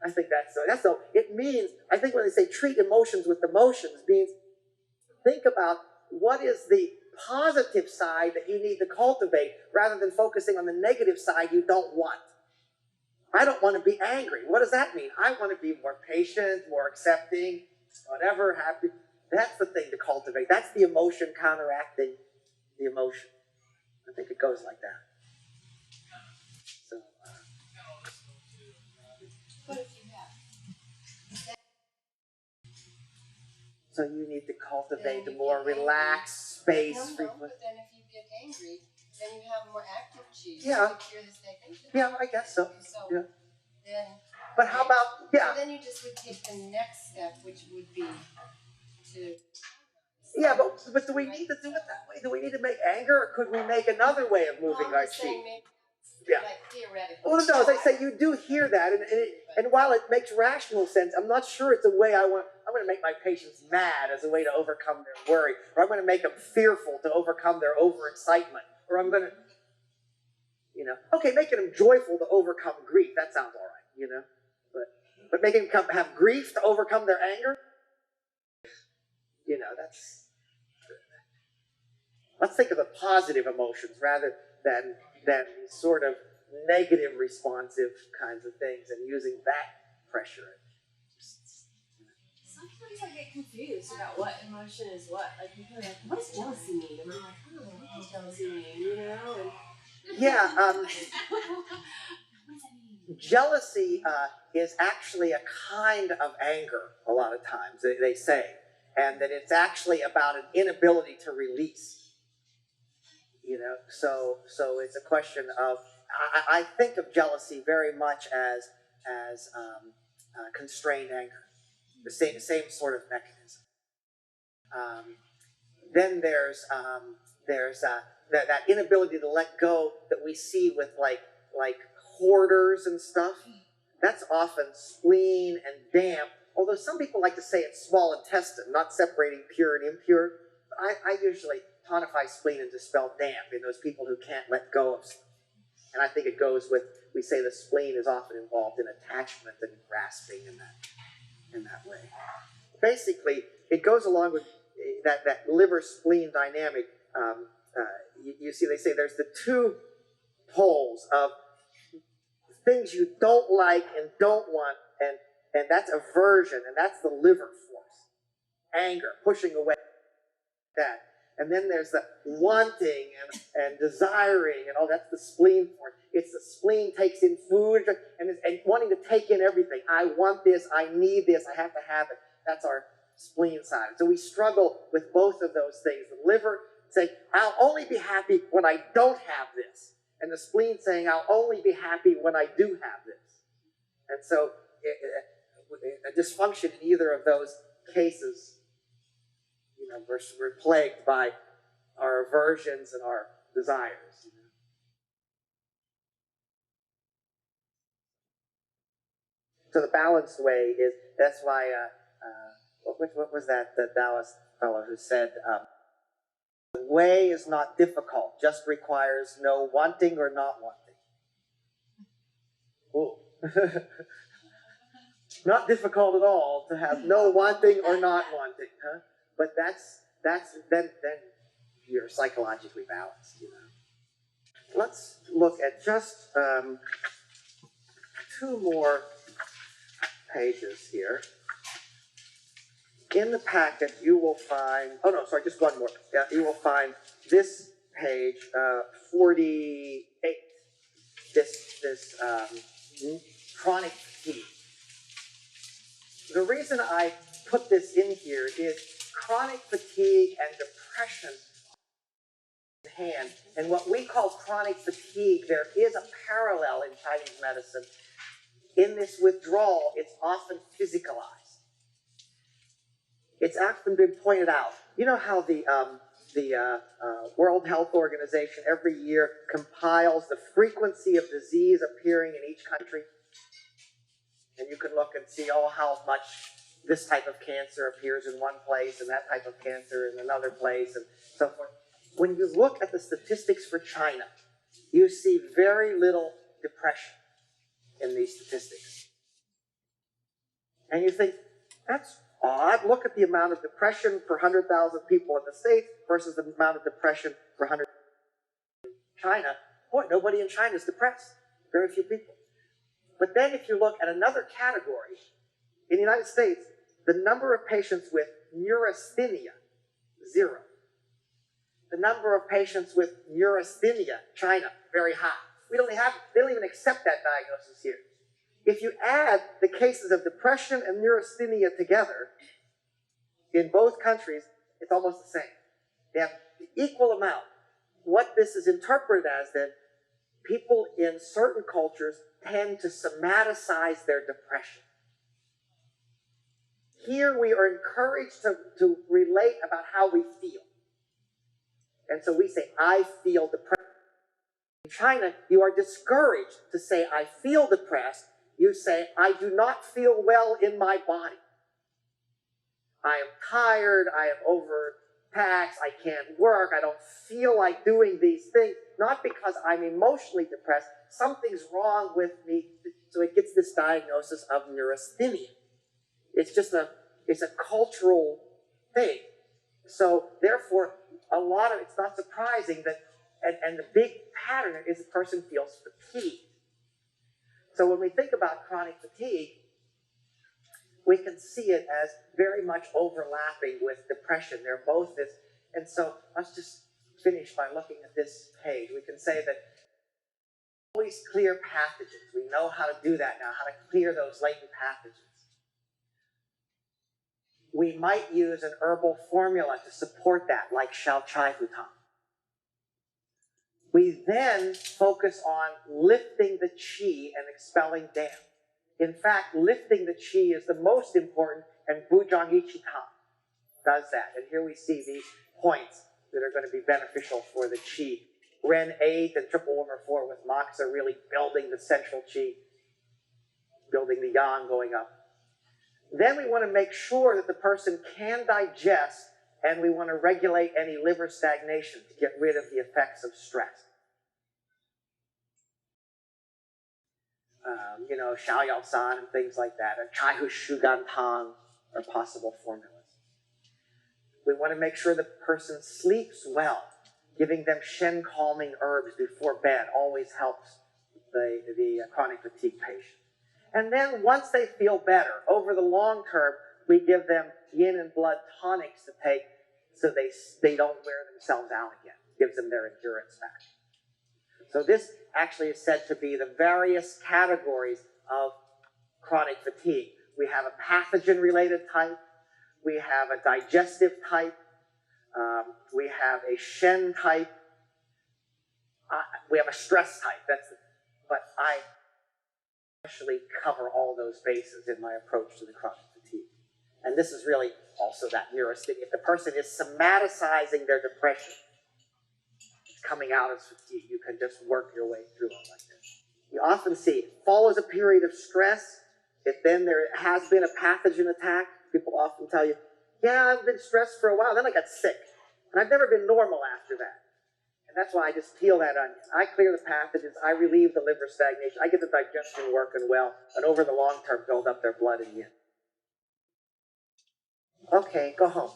I think that's so. It means, I think when they say treat emotions with emotions, means think about what is the positive side that you need to cultivate rather than focusing on the negative side you don't want. I don't want to be angry. What does that mean? I want to be more patient, more accepting, whatever, happy. That's the thing to cultivate. That's the emotion counteracting the emotion. I think it goes like that. So, What if you have? so you need to cultivate a Then you more get angry. relaxed space. No, but then if you get angry, then you have more active chi. Yeah. To cure the stagnation. Yeah, I guess so. So Yeah. then. But how about, yeah. So then you just would take the next step, which would be to. Yeah, but do we need to do it that way? Do we need to make anger, or could we make another way of moving our chi? Yeah. Like theoretically. Well, no, as I say, you do hear that, and while it makes rational sense, I'm not sure it's a way I'm going to make my patients mad as a way to overcome their worry, or I'm going to make them fearful to overcome their overexcitement, or I'm going to, okay, making them joyful to overcome grief, that sounds all right, but making them have grief to overcome their anger, let's think of the positive emotions rather than these sort of negative responsive kinds of things and using that pressure. Sometimes I get confused about what emotion is what. Like, people are like, what does jealousy mean? And I'm like, I don't know, what does jealousy mean, And yeah, what does that mean? jealousy is actually a kind of anger a lot of times, they say, and that it's actually about an inability to release. So it's a question of, I think of jealousy very much as constrained anger, the same sort of mechanism. Then there's that inability to let go that we see with like hoarders and stuff. That's often spleen and damp. Although some people like to say it's small intestine, not separating pure and impure. I usually tonify spleen and dispel damp in those people who can't let go of stuff. And I think it goes with, we say the spleen is often involved in attachment and grasping in that way. Basically, it goes along with that liver-spleen dynamic. You see, they say there's the two poles of things you don't like and don't want, and that's aversion, and that's the liver force. Anger, pushing away that. And then there's the wanting and desiring, and all that's the spleen force. It's the spleen takes in food and wanting to take in everything. I want this, I need this, I have to have it. That's our spleen side. So we struggle with both of those things. The liver saying, I'll only be happy when I don't have this. And the spleen saying, I'll only be happy when I do have this. And so a dysfunction in either of those cases, we're plagued by our aversions and our desires. So the balanced way is, that's why, what was that, the Taoist fellow who said, the way is not difficult, just requires no wanting or not wanting. Ooh. Not difficult at all to have no wanting or not wanting, huh? But then you're psychologically balanced, you know. Let's look at just 2 more pages here. In the packet, you will find, oh no, sorry, just one more. Yeah, you will find this page, 48. This chronic fatigue. The reason I put this in here is chronic fatigue and depression in hand. And what we call chronic fatigue, there is a parallel in Chinese medicine. In this withdrawal, it's often physicalized. It's often been pointed out. You know how the World Health Organization every year compiles the frequency of disease appearing in each country? And you can look and see, oh, how much this type of cancer appears in one place and that type of cancer in another place and so forth. When you look at the statistics for China, you see very little depression in these statistics. And you think, that's odd. Look at the amount of depression per 100,000 people in the States versus the amount of depression per 100,000 in China. Boy, nobody in China is depressed. Very few people. But then if you look at another category, in the United States, the number of patients with neurasthenia, 0. The number of patients with neurasthenia, China, very high. they don't even accept that diagnosis here. If you add the cases of depression and neurasthenia together, in both countries, it's almost the same. They have the equal amount. What this is interpreted as then, people in certain cultures tend to somaticize their depression. Here we are encouraged to relate about how we feel. And so we say, I feel depressed. In China, you are discouraged to say, I feel depressed. You say, I do not feel well in my body. I am tired, I am overtaxed, I can't work, I don't feel like doing these things. Not because I'm emotionally depressed, something's wrong with me. So it gets this diagnosis of neurasthenia. It's just it's a cultural thing. So therefore, it's not surprising that, and the big pattern is the person feels fatigued. So when we think about chronic fatigue, we can see it as very much overlapping with depression. They're both this. And so let's just finish by looking at this page. We can say that always clear pathogens. We know how to do that now, how to clear those latent pathogens. We might use an herbal formula to support that, like Xiao Chai Futang. We then focus on lifting the qi and expelling damp. In fact, lifting the qi is the most important, and Buzhang Yiqi Tang does that. And here we see these points that are going to be beneficial for the qi. Ren 8 and triple warmer 4 with mox are really building the central qi, building the yang going up. Then we want to make sure that the person can digest, and we want to regulate any liver stagnation to get rid of the effects of stress. Xiao Yao San and things like that, or Chai Hu Shu Gan Tang are possible formulas. We want to make sure the person sleeps well. Giving them Shen calming herbs before bed always helps the chronic fatigue patient. And then once they feel better, over the long term, we give them yin and blood tonics to take so they don't wear themselves out again. Gives them their endurance back. So this actually is said to be the various categories of chronic fatigue. We have a pathogen-related type. We have a digestive type. We have a Shen type. We have a stress type. But I actually cover all those bases in my approach to the chronic fatigue. And this is really also that neurasthenia. If the person is somaticizing their depression, it's coming out as fatigue, you can just work your way through it like this. You often see it follows a period of stress, If then there has been a pathogen attack, people often tell you, yeah, I've been stressed for a while, then I got sick. And I've never been normal after that. And that's why I just peel that onion. I clear the pathogens, I relieve the liver stagnation, I get the digestion working well, and over the long term build up their blood again. Okay, go home.